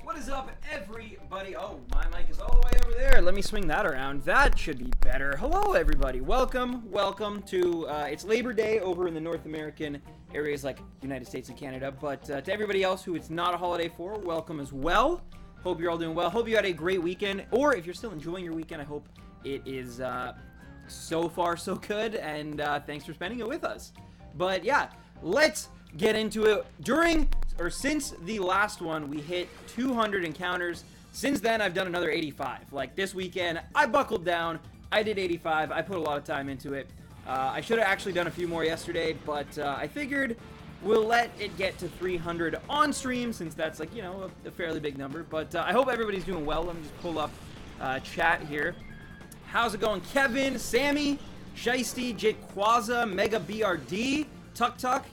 What is up, everybody? Oh, my mic is all the way over there. Let me swing that around. That should be better. Hello, everybody. Welcome to, it's Labor Day over in the North American areas like United States and Canada. But to everybody else who it's not a holiday for, welcome as well. Hope you're all doing well. Hope you had a great weekend. Or if you're still enjoying your weekend, I hope it is so far so good. And thanks for spending it with us. But yeah, let's get into it. Since the last one, we hit 200 encounters. Since then, I've done another 85. Like this weekend, I buckled down. I did 85. I put a lot of time into it. I should have actually done a few more yesterday, but I figured we'll let it get to 300 on stream, since that's like, you know, a fairly big number. But I hope everybody's doing well. Let me just pull up chat here. How's it going? Kevin, Sammy, Shiesty, Jake Quaza, Mega BRD, Tuk Tuk,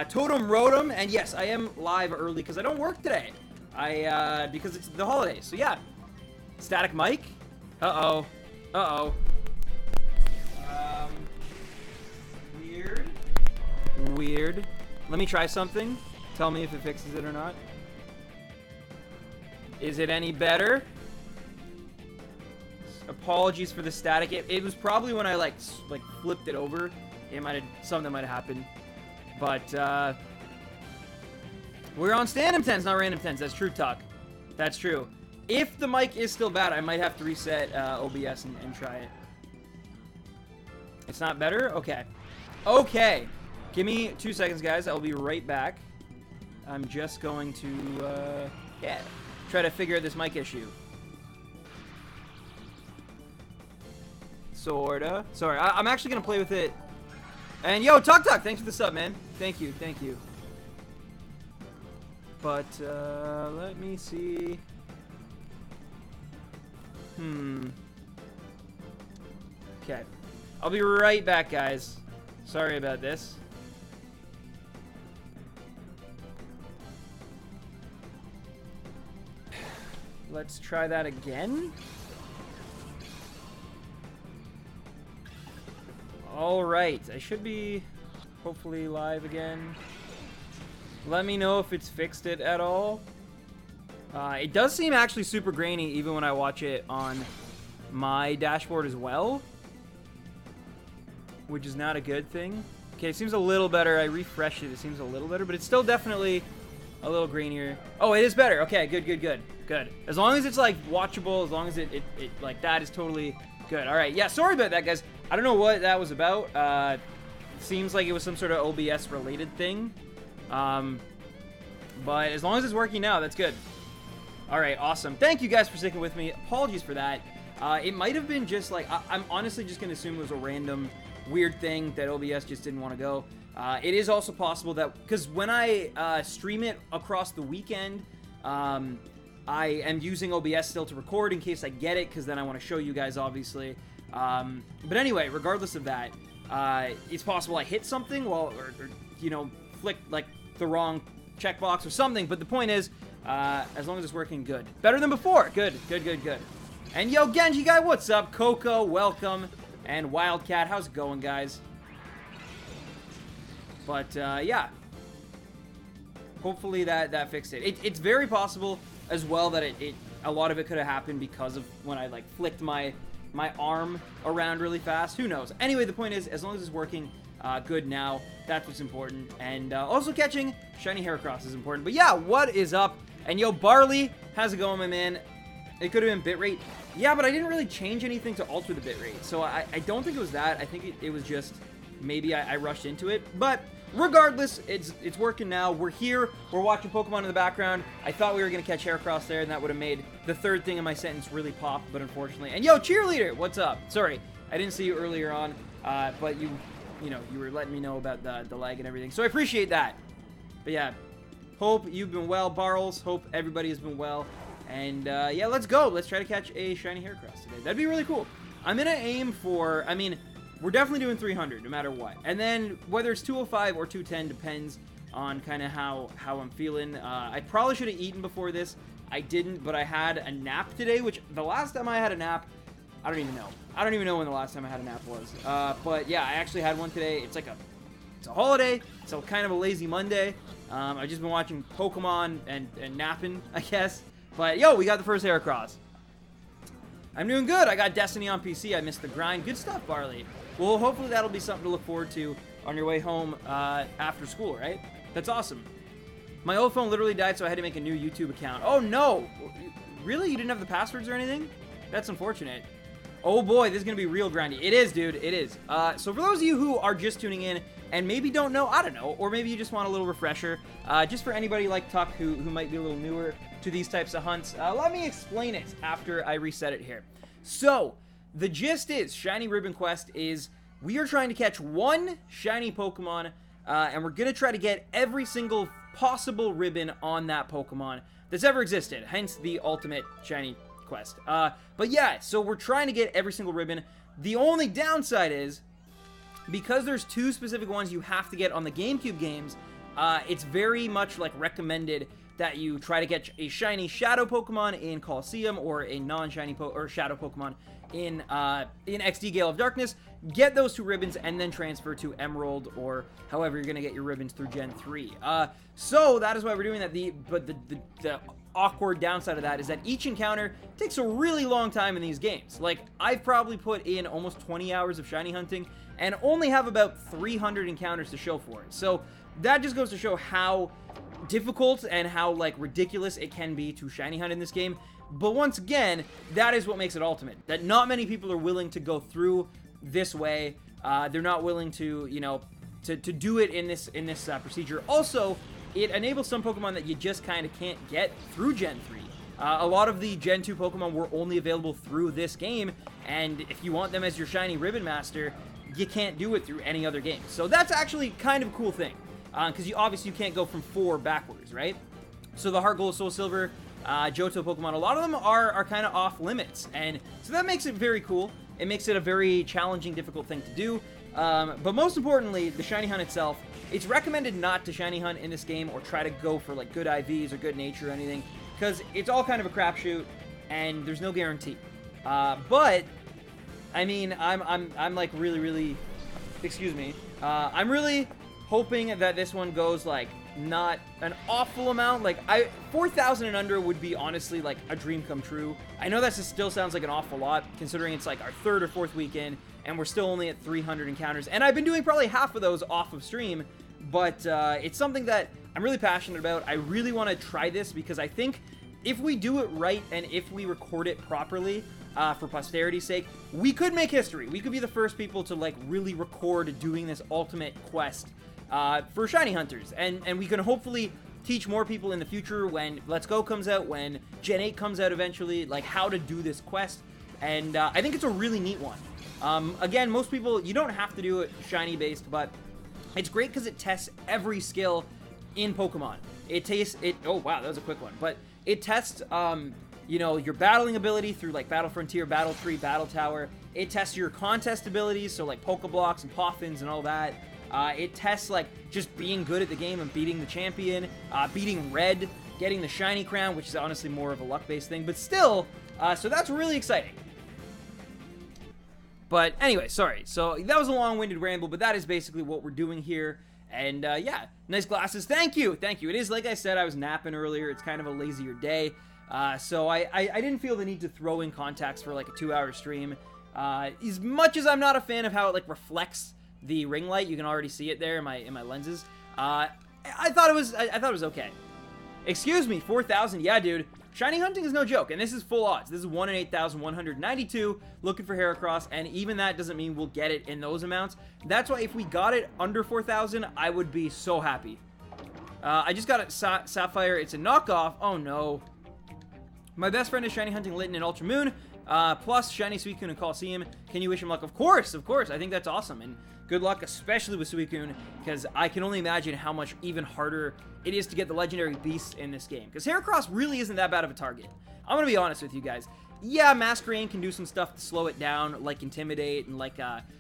Totem Rotom, and yes, I am live early because I don't work today. Because it's the holidays. So yeah, Static Mike. Uh-oh. Weird. Let me try something. Tell me if it fixes it or not. Is it any better? Apologies for the static. It was probably when I like flipped it over. Something might have happened. But, we're on stand 10s, not random 10s. That's true, Tuck. That's true. If the mic is still bad, I might have to reset OBS and try it. It's not better? Okay. Okay. Give me 2 seconds, guys. I'll be right back. I'm just going to, yeah, try to figure out this mic issue. Sorta. Sorry, I'm actually going to play with it. And yo, Tuk Tuk, thanks for the sub, man. Thank you. But, let me see. Okay. I'll be right back, guys. Sorry about this. Let's try that again. Alright, I should be hopefully live again. Let me know if it's fixed it at all. It does seem actually super grainy even when I watch it on my dashboard as well, which is not a good thing. Okay, it seems a little better. I refreshed it. It seems a little better, but it's still definitely a little grainier. Oh, it is better. Okay, good. As long as it's like watchable, as long as it like that is totally good. All right, yeah, sorry about that, guys. I don't know what that was about. It seems like it was some sort of OBS related thing. But as long as it's working now, that's good. All right, awesome. Thank you guys for sticking with me. Apologies for that. It might have been just like, I'm honestly just going to assume it was a random weird thing that OBS just didn't want to go. It is also possible that, because when I stream it across the weekend, I am using OBS still to record in case I get it, because then I want to show you guys, obviously. But anyway, regardless of that, it's possible I hit something or you know, flick like the wrong checkbox or something. But the point is, as long as it's working, good. Better than before. Good. And yo, Genji guy, what's up? Coco, welcome. And Wildcat, how's it going, guys? But yeah, hopefully that fixed it. It's very possible as well that a lot of it could have happened because of when I like flicked my arm around really fast. Who knows? Anyway, the point is, as long as it's working good now, that's what's important. And also catching shiny Heracross is important. But yeah, what is up? And yo, Barley, how's it going, my man? It could have been bitrate. Yeah, but I didn't really change anything to alter the bitrate. So I don't think it was that. I think it was just maybe I rushed into it. But regardless, it's working now. We're here. We're watching Pokemon in the background. I thought we were going to catch Heracross there, and that would have made the third thing in my sentence really pop, but unfortunately. And yo, Cheerleader, what's up? Sorry, I didn't see you earlier on, but you were letting me know about the lag and everything, so I appreciate that. But yeah, hope you've been well, Barrels. Hope everybody has been well. And yeah, let's go. Let's try to catch a shiny Heracross today. That'd be really cool. I'm going to aim for, I mean, we're definitely doing 300 no matter what. And then whether it's 205 or 210 depends on kind of how I'm feeling. I probably should have eaten before this. I didn't, but I had a nap today, which the last time I had a nap, I don't even know. I don't even know when the last time I had a nap was. But yeah, I actually had one today. It's a holiday, so kind of a lazy Monday. I've just been watching Pokemon and napping, I guess. But, yo, we got the first Heracross. I'm doing good. I got Destiny on PC. I missed the grind. Good stuff, Barley. Well, hopefully that'll be something to look forward to on your way home after school, right? That's awesome. My old phone literally died, so I had to make a new YouTube account. Oh, no. Really? You didn't have the passwords or anything? That's unfortunate. Oh, boy. This is going to be real grindy. It is, dude. It is. So for those of you who are just tuning in and maybe don't know, I don't know, or maybe you just want a little refresher, just for anybody like Tuck who might be a little newer to these types of hunts, let me explain it after I reset it here. So, the gist is, Shiny Ribbon Quest is, we are trying to catch one shiny Pokemon, and we're going to try to get every single possible ribbon on that Pokemon that's ever existed, hence the ultimate shiny quest. But yeah, so we're trying to get every single ribbon. The only downside is, because there's 2 specific ones you have to get on the GameCube games, it's very much like recommended that you try to get a shiny Shadow Pokemon in Colosseum or a non-shiny or Shadow Pokemon in XD Gale of Darkness, get those 2 ribbons, and then transfer to Emerald or however you're going to get your ribbons through Gen 3. So that is why we're doing that. But the awkward downside of that is that each encounter takes a really long time in these games. Like, I've probably put in almost 20 hours of shiny hunting and only have about 300 encounters to show for it. So that just goes to show how difficult and how, like, ridiculous it can be to shiny hunt in this game. But once again, that is what makes it ultimate. That not many people are willing to go through this way. They're not willing to, you know, to do it in this procedure. Also, it enables some Pokemon that you just kind of can't get through Gen 3. A lot of the Gen 2 Pokemon were only available through this game, and if you want them as your shiny Ribbon Master, you can't do it through any other game. So that's actually kind of a cool thing, because obviously you can't go from 4 backwards, right? So the Heart Gold, Soul Silver, Johto Pokemon, a lot of them are kind of off limits, and so that makes it very cool. It makes it a very challenging, difficult thing to do. But most importantly, the shiny hunt itself, it's recommended not to shiny hunt in this game or try to go for like good IVs or good nature or anything, because it's all kind of a crapshoot and there's no guarantee. But I mean, I'm like really, excuse me, I'm really hoping that this one goes like not an awful amount. Like 4,000 and under would be honestly like a dream come true. I know that still sounds like an awful lot considering it's like our 3rd or 4th weekend and we're still only at 300 encounters, and I've been doing probably half of those off of stream, but it's something that I'm really passionate about. I really want to try this because I think if we do it right and if we record it properly, for posterity's sake, we could make history. We could be the first people to like really record doing this ultimate quest for shiny hunters, and we can hopefully teach more people in the future when Let's Go comes out, when Gen 8 comes out eventually, like how to do this quest. And I think it's a really neat one. Again, most people, you don't have to do it shiny based, but it's great because it tests every skill in Pokemon. Oh wow, that was a quick one. But it tests, you know, your battling ability through like Battle Frontier, Battle Tree, Battle Tower. It tests your contest abilities, so like Pokeblocks and Poffins and all that. It tests like just being good at the game and beating the champion, beating Red, getting the shiny crown, which is honestly more of a luck-based thing, but still, so that's really exciting. But anyway, sorry. So that was a long-winded ramble, but that is basically what we're doing here. And yeah, nice glasses. Thank you. Thank you. It is, like I said, I was napping earlier. It's kind of a lazier day. So I didn't feel the need to throw in contacts for like a 2-hour stream. As much as I'm not a fan of how it like reflects the ring light, you can already see it there in my lenses. I thought it was okay. Excuse me, 4,000. Yeah, dude. Shiny hunting is no joke, and this is full odds. This is 1 in 8,192 looking for Heracross, and even that doesn't mean we'll get it in those amounts. That's why if we got it under 4,000, I would be so happy. I just got it Sapphire. It's a knockoff. Oh, no. My best friend is shiny hunting Litten and Ultra Moon, plus shiny Suicune and Colosseum. Can you wish him luck? Of course, of course. I think that's awesome, and good luck, especially with Suicune, because I can only imagine how much even harder it is to get the legendary beasts in this game. Because Heracross really isn't that bad of a target. I'm going to be honest with you guys. Yeah, Masquerain can do some stuff to slow it down, like Intimidate and like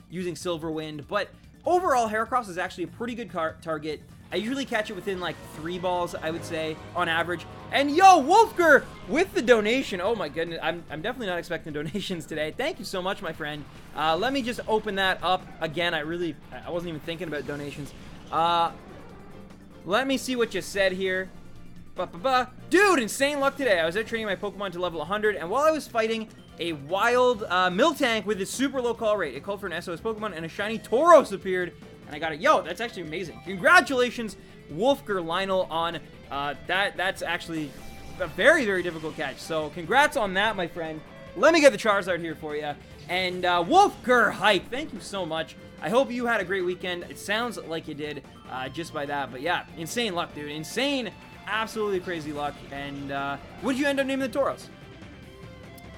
using Silver Wind, but overall, Heracross is actually a pretty good target. I usually catch it within like 3 balls, I would say, on average. And yo, Wolfger with the donation. Oh my goodness, I'm definitely not expecting donations today. Thank you so much, my friend. Let me just open that up again. I wasn't even thinking about donations. Let me see what you said here. Dude, insane luck today. I was out training my Pokemon to level 100, and while I was fighting a wild Miltank with its super low call rate, it called for an SOS Pokemon, and a shiny Tauros appeared, and I got it. Yo, that's actually amazing. Congratulations, Wolfger Lionel, on that's actually a very, very difficult catch. So congrats on that, my friend. Let me get the Charizard here for you. And Wolfger Hype, thank you so much. I hope you had a great weekend. It sounds like you did just by that. But yeah, insane luck, dude. Insane, absolutely crazy luck. And what did you end up naming the Tauros?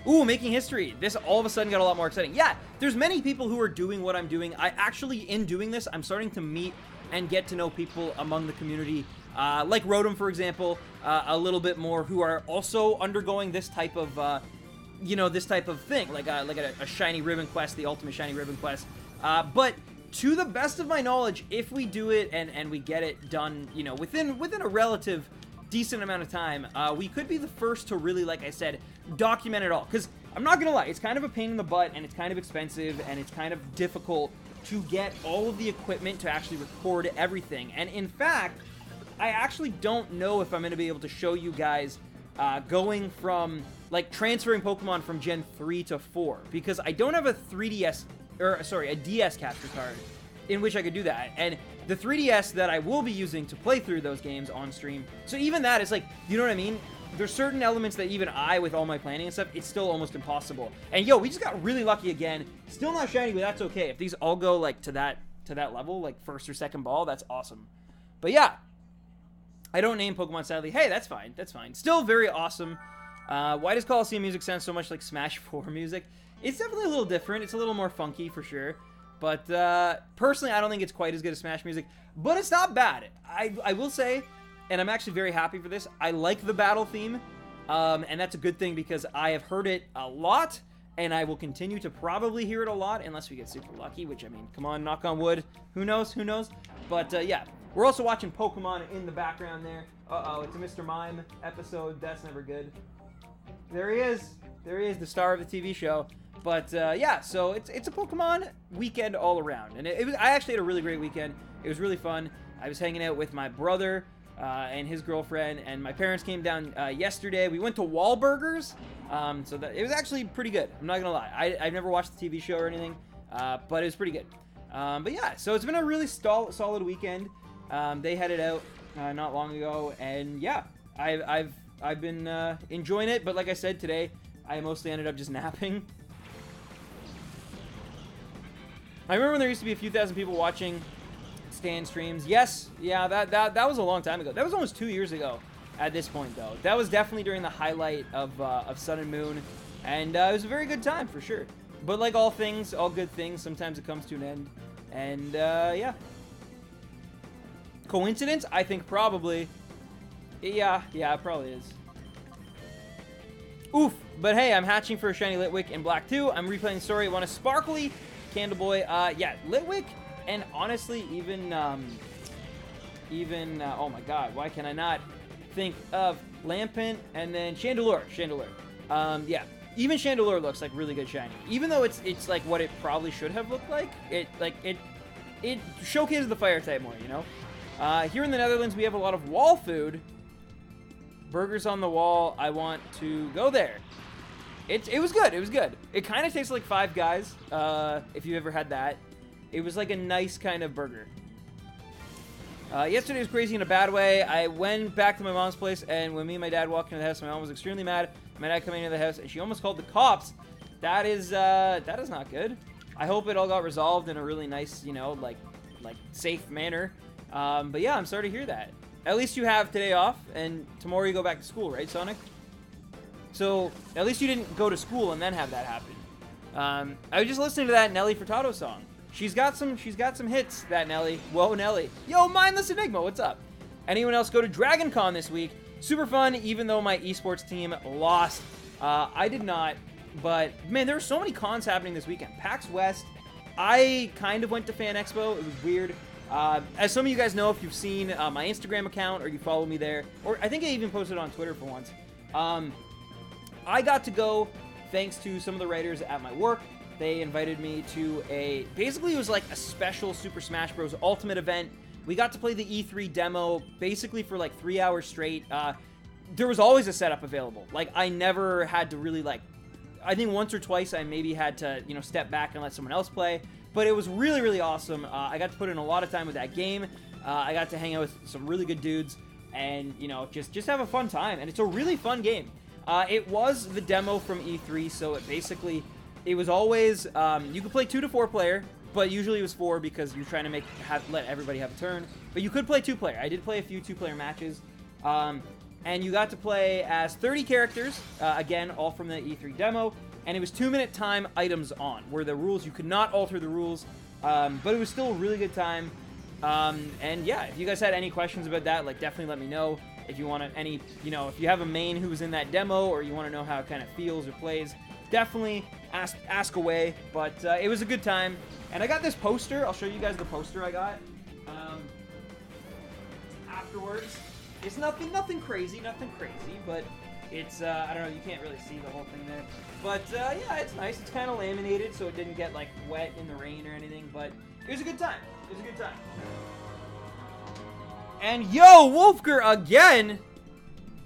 Ooh, making history. This all of a sudden got a lot more exciting. Yeah, there's many people who are doing what I'm doing. I actually, in doing this, I'm starting to meet and get to know people among the community, like Rotom, for example, a little bit more, who are also undergoing this type of, you know, this type of thing, like a shiny ribbon quest, the ultimate shiny ribbon quest. But to the best of my knowledge, if we do it and we get it done, you know, within a relative decent amount of time, we could be the first to really, like I said, document it all. Because I'm not gonna lie, it's kind of a pain in the butt, and it's kind of expensive, and it's kind of difficult to get all of the equipment to actually record everything. And in fact, I actually don't know if I'm gonna be able to show you guys going from, like, transferring Pokemon from Gen 3 to 4, because I don't have a 3DS, or sorry, a DS capture card in which I could do that. And the 3DS that I will be using to play through those games on stream, so even that is like, you know what I mean? There's certain elements that even I, with all my planning and stuff, it's still almost impossible. And yo, we just got really lucky again. Still not shiny, but that's okay. If these all go like to that level, like first or second ball, that's awesome. But yeah, I don't name Pokemon, sadly. Hey, that's fine. That's fine. Still very awesome. Why does Colosseum music sound so much like Smash 4 music? It's definitely a little different. It's a little more funky for sure. But personally, I don't think it's quite as good as Smash music. But it's not bad. I will say, and I'm actually very happy for this, I like the battle theme. And that's a good thing because I have heard it a lot. And I will continue to probably hear it a lot unless we get super lucky. Which, I mean, come on, knock on wood. Who knows? Who knows? But yeah. We're also watching Pokemon in the background there. Uh-oh, it's a Mr. Mime episode. That's never good. There he is. There he is, the star of the TV show. But yeah, so it's a Pokemon weekend all around. And I actually had a really great weekend. It was really fun. I was hanging out with my brother and his girlfriend, and my parents came down yesterday. We went to Wahlburgers, so that it was actually pretty good. I'm not going to lie. I've never watched the TV show or anything, but it was pretty good. But yeah, so it's been a really solid weekend. They headed out not long ago, and yeah, I've been enjoying it. But like I said, today I mostly ended up just napping. I remember when there used to be a few thousand people watching Stan streams. Yes, yeah, that was a long time ago. That was almost 2 years ago at this point, though. That was definitely during the highlight of Sun and Moon, and it was a very good time for sure. But like all things, all good things, sometimes it comes to an end, and yeah. Coincidence? I think probably. Yeah, it probably is. Oof. But hey, I'm hatching for a shiny Litwick in Black 2. I'm replaying the story. I want a sparkly Candleboy. Yeah, Litwick, and honestly, even, oh my god, why can I not think of Lampent and then Chandelure. Yeah, even Chandelure looks like really good shiny. Even though it's like what it probably should have looked like. It showcases the fire type more, you know? Here in the Netherlands, we have a lot of wall food. Burgers on the wall. I want to go there. It was good. It was good. It kind of tastes like Five Guys, if you've ever had that. It was like a nice kind of burger. Yesterday was crazy in a bad way. I went back to my mom's place, and when me and my dad walked into the house, my mom was extremely mad. My dad coming into the house, and she almost called the cops. That is not good. I hope it all got resolved in a really nice, you know, like safe manner. But yeah, I'm sorry to hear that. At least you have today off, and tomorrow you go back to school, right, Sonic? So, at least you didn't go to school and then have that happen. I was just listening to that Nelly Furtado song. She's got some hits, that Nelly. Whoa, Nelly. Yo, Mindless Enigma, what's up? Anyone else go to Dragon Con this week? Super fun, even though my esports team lost. I did not, but man, there were so many cons happening this weekend. PAX West, I kind of went to Fan Expo. It was weird. As some of you guys know, if you've seen my Instagram account or you follow me there, or I think I even posted on Twitter for once, I got to go thanks to some of the writers at my work. They invited me to basically it was like a special Super Smash Bros. Ultimate event We got to play the E3 demo basically for like 3 hours straight. There was always a setup available. Like, I never had to really, like, I think once or twice I maybe had to, you know, step back and let someone else play. But it was really, really awesome. I got to put in a lot of time with that game. I got to hang out with some really good dudes and, you know, just have a fun time. And it's a really fun game. It was the demo from E3, so it was always, you could play 2 to 4 player, but usually it was 4 because you're trying to let everybody have a turn. But you could play 2 player. I did play a few 2-player matches. And you got to play as 30 characters, again, all from the E3 demo, and it was 2-minute time items on, where the rules, you could not alter the rules, but it was still a really good time. And yeah, if you guys had any questions about that, like, definitely let me know. If you want any, you know, if you have a main who was in that demo, or you want to know how it kind of feels or plays, definitely ask away. But it was a good time, and I got this poster. I'll show you guys the poster I got afterwards. It's nothing crazy, but it's, I don't know, you can't really see the whole thing there. But, yeah, it's nice. It's kind of laminated, so it didn't get, like, wet in the rain or anything, but it was a good time. It was a good time. And, yo, Wolfger again!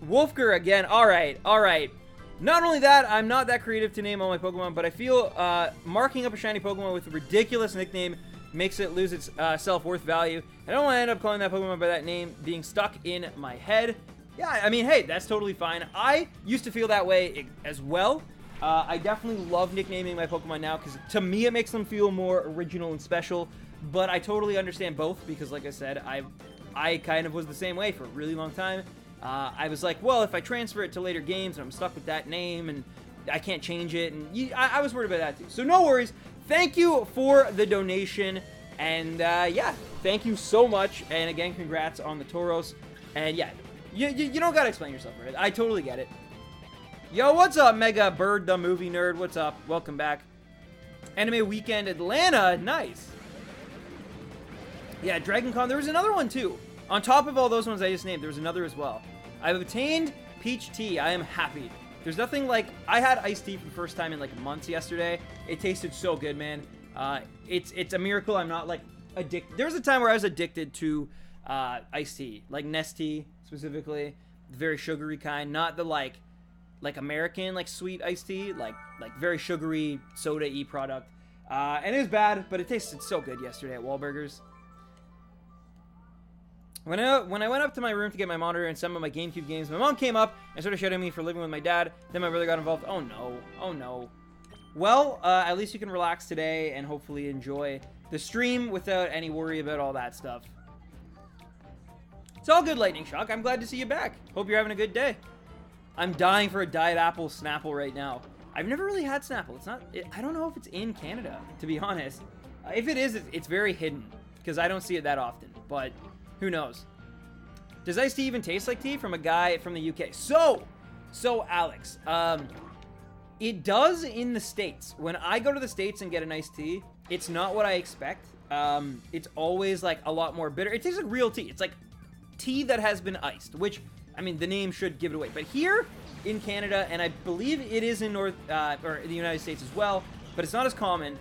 Wolfger again. Alright. Not only that, I'm not that creative to name all my Pokemon, but I feel, marking up a shiny Pokemon with a ridiculous nickname makes it lose its self-worth value. I don't want to end up calling that Pokemon by that name being stuck in my head. Yeah, I mean, hey, that's totally fine. I used to feel that way as well. I definitely love nicknaming my Pokemon now, because to me it makes them feel more original and special, but I totally understand both, because like I said, I kind of was the same way for a really long time. I was like, well, if I transfer it to later games and I'm stuck with that name and I can't change it, and I was worried about that too. So no worries. Thank you for the donation, and yeah, thank you so much, and again, congrats on the Tauros, and yeah, you don't gotta explain yourself, right? I totally get it. Yo, what's up, Mega Bird, the movie nerd? What's up? Welcome back. Anime Weekend Atlanta, nice. Yeah, Dragon Con, there was another one too. On top of all those ones I just named, there was another as well. I've obtained peach tea. I am happy. There's nothing like, I had iced tea for the first time in like months yesterday. It tasted so good, man. It's a miracle I'm not like addicted. There was a time where I was addicted to iced tea, like Nestea specifically, the very sugary kind, not the like American like sweet iced tea, like very sugary soda-y product. And it was bad, but it tasted so good yesterday at Wahlburgers. When I went up to my room to get my monitor and some of my GameCube games, my mom came up and started shouting at me for living with my dad. Then my brother got involved. Oh no. Well, at least you can relax today and hopefully enjoy the stream without any worry about all that stuff. It's all good, Lightning Shock. I'm glad to see you back. Hope you're having a good day. I'm dying for a Diet Apple Snapple right now. I've never really had Snapple. It's not. I don't know if it's in Canada, to be honest. If it is, it's very hidden because I don't see it that often. But who knows? Does iced tea even taste like tea? From a guy from the UK. So Alex, it does in the States. When I go to the States and get an iced tea, it's not what I expect. It's always like a lot more bitter. It tastes like real tea. It's like tea that has been iced, which, I mean, the name should give it away. But here in Canada, and I believe it is in or the United States as well, but it's not as common,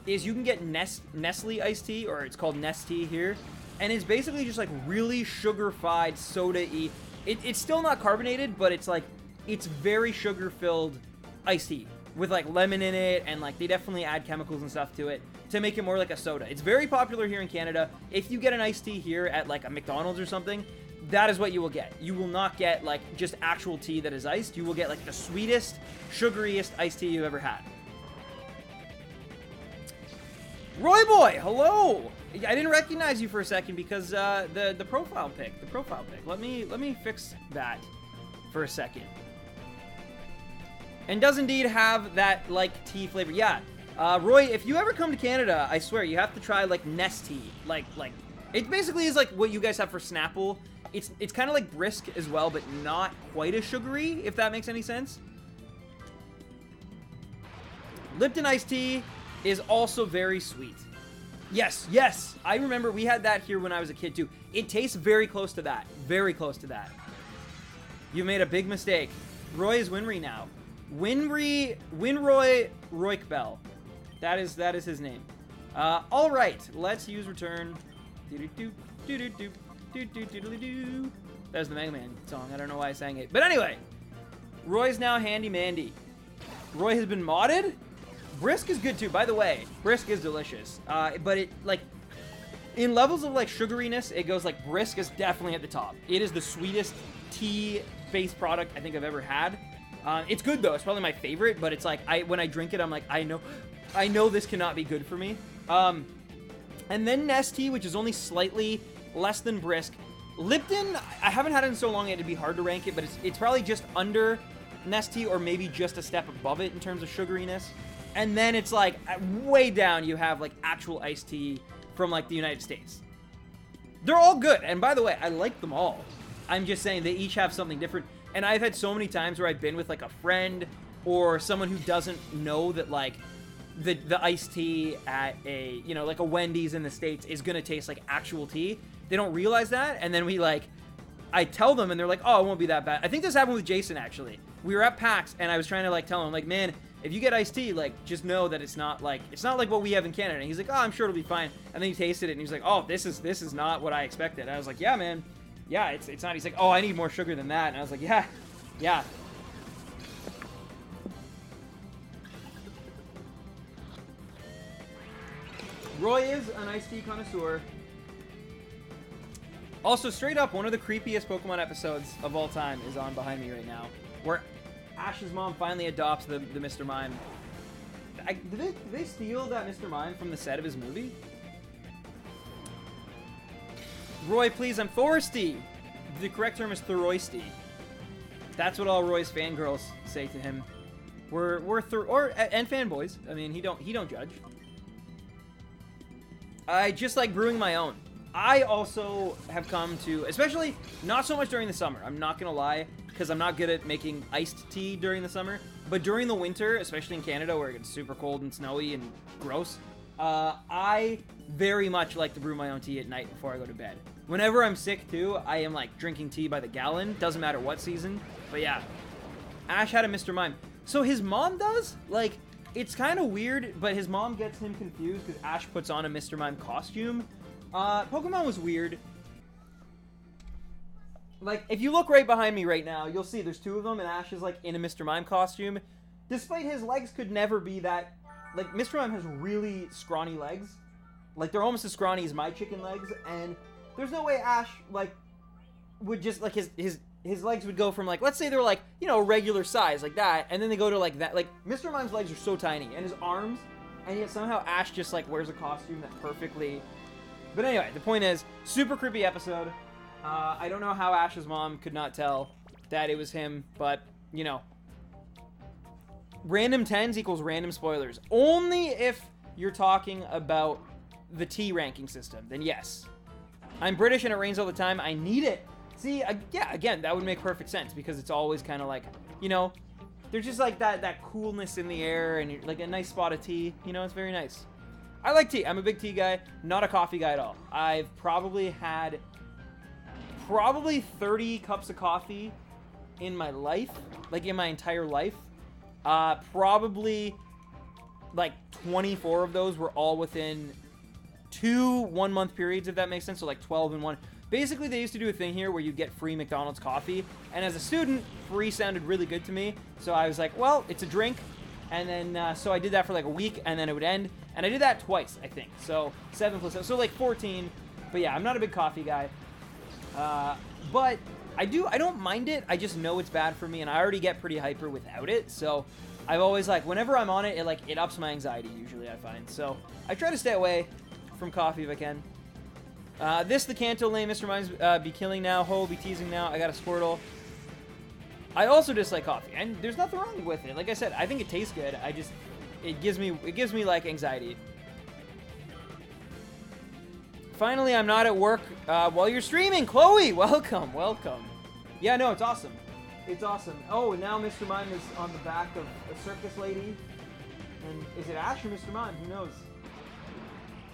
is you can get Nestle iced tea, or it's called Nestea here. And it's basically just like really sugar-fied, soda-y. It's still not carbonated, but it's like, it's very sugar-filled iced tea with like lemon in it, and like they definitely add chemicals and stuff to it to make it more like a soda. It's very popular here in Canada. If you get an iced tea here at like a McDonald's or something, that is what you will get. You will not get like just actual tea that is iced. You will get like the sweetest, sugariest iced tea you've ever had. Roy Boy, hello! I didn't recognize you for a second because the profile pic. Let me fix that for a second. And does indeed have that like tea flavor. Yeah, Roy, if you ever come to Canada, I swear you have to try like Nestea. Like it basically is like what you guys have for Snapple. It's kind of like brisk as well, but not quite as sugary, if that makes any sense. Lipton iced tea is also very sweet. Yes, I remember we had that here when I was a kid too. It tastes very close to that. Very close to that. You made a big mistake. Roy is Winry now. Winroy Roykbell. That is his name. All right, let's use return. That was the Mega Man song. I don't know why I sang it. But anyway, Roy's now Handy Mandy. Roy has been modded. Brisk is good too. By the way, Brisk is delicious. But it, like, in levels of, like, sugariness, it goes, like, Brisk is definitely at the top. It is the sweetest tea-based product I think I've ever had. It's good, though. It's probably my favorite, but it's like, when I drink it, I'm like, I know this cannot be good for me. And then Nestea, which is only slightly less than Brisk. Lipton, I haven't had it in so long it'd be hard to rank it, but it's probably just under Nestea or maybe just a step above it in terms of sugariness. And then it's like, way down you have, like, actual iced tea from, like, the United States. They're all good, and by the way, I like them all. I'm just saying they each have something different. And I've had so many times where I've been with, like, a friend or someone who doesn't know that, like, the iced tea at a, you know, like a Wendy's in the States is gonna taste like actual tea. They don't realize that, and then I tell them, and they're like, oh, it won't be that bad. I think this happened with Jason, actually. We were at PAX, and I was trying to, like, tell him, like, man, if you get iced tea, like, just know that it's not like what we have in Canada. And he's like, oh, I'm sure it'll be fine. And then he tasted it, and he's like, oh, this is not what I expected. And I was like, yeah, man. Yeah, it's not. He's like, oh, I need more sugar than that. And I was like, yeah. Roy is an iced tea connoisseur. Also, straight up, one of the creepiest Pokemon episodes of all time is on behind me right now, where Ash's mom finally adopts the Mr. Mime. Did they steal that Mr. Mime from the set of his movie? Roy, please, I'm Thoristy. The correct term is Thoroisty. That's what all Roy's fangirls say to him. And fanboys. I mean, he don't judge. I just like brewing my own. I also have come to, especially not so much during the summer, I'm not gonna lie, because I'm not good at making iced tea during the summer, but during the winter, especially in Canada where it gets super cold and snowy and gross, I very much like to brew my own tea at night before I go to bed. Whenever I'm sick too, I am like drinking tea by the gallon, doesn't matter what season, but yeah. Ash had a Mr. Mime. So his mom does? Like, it's kind of weird, but his mom gets him confused because Ash puts on a Mr. Mime costume. Pokemon was weird. Like, if you look right behind me right now, you'll see there's two of them, and Ash is, like, in a Mr. Mime costume. Despite his legs could never be that... Like, Mr. Mime has really scrawny legs. Like, they're almost as scrawny as my chicken legs, and there's no way Ash, like, would just, like, his legs would go from, like, let's say they're, like, you know, regular size, like that, and then they go to, like, that. Like, Mr. Mime's legs are so tiny, and his arms, and yet somehow Ash just, like, wears a costume that perfectly... But anyway, the point is, super creepy episode. I don't know how Ash's mom could not tell that it was him, but, you know. Random 10s equals random spoilers. Only if you're talking about the T ranking system, then yes. I'm British and it rains all the time. I need it. See, yeah, again, that would make perfect sense because it's always kind of like, you know, there's just like that coolness in the air and like a nice spot of tea. You know, it's very nice. I like tea. I'm a big tea guy, not a coffee guy at all. I've probably had 30 cups of coffee in my life, like in my entire life. Probably like 24 of those were all within 2 1-month periods, if that makes sense. So like 12 in one. Basically, they used to do a thing here where you get free McDonald's coffee. And as a student, free sounded really good to me. So I was like, well, it's a drink. And then, so I did that for like a week, and then it would end. And I did that twice, I think. So 7 plus 7, so like 14. But yeah, I'm not a big coffee guy. But I don't mind it. I just know it's bad for me, and I already get pretty hyper without it. So I've always, like, whenever I'm on it, it ups my anxiety, usually, I find. So I try to stay away from coffee if I can. The Kanto lane, Mr. Mimes be killing now. Ho be teasing now. I got a Squirtle. I also dislike coffee, and there's nothing wrong with it. Like I said, I think it tastes good. It gives me like anxiety. Finally, I'm not at work while you're streaming. Chloe, welcome. Yeah, no, it's awesome. It's awesome. Oh, and now Mr. Mime is on the back of a circus lady. And is it Ash or Mr. Mime? Who knows?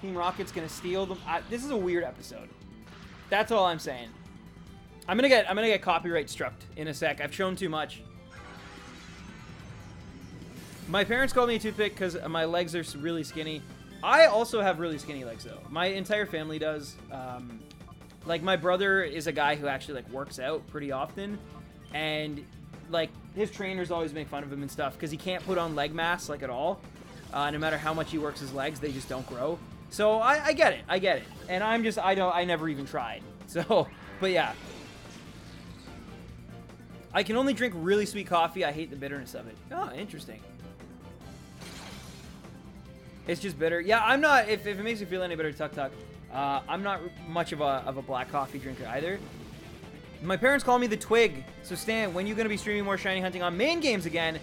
Team Rocket's gonna steal them. This is a weird episode. That's all I'm saying. I'm gonna get copyright struck in a sec. I've shown too much. My parents called me a toothpick because my legs are really skinny. I also have really skinny legs, though. My entire family does. Like, my brother is a guy who actually, like, works out pretty often, and, like, his trainers always make fun of him and stuff, because he can't put on leg mass, like, at all. No matter how much he works his legs, they just don't grow. So, I get it. And I never even tried. So, but yeah. I can only drink really sweet coffee. I hate the bitterness of it. Oh, interesting. It's just bitter. Yeah, I'm not, if it makes you feel any better, Tuk. I'm not much of a black coffee drinker either. My parents call me the Twig. So Stan, when are you going to be streaming more shiny hunting on main games again?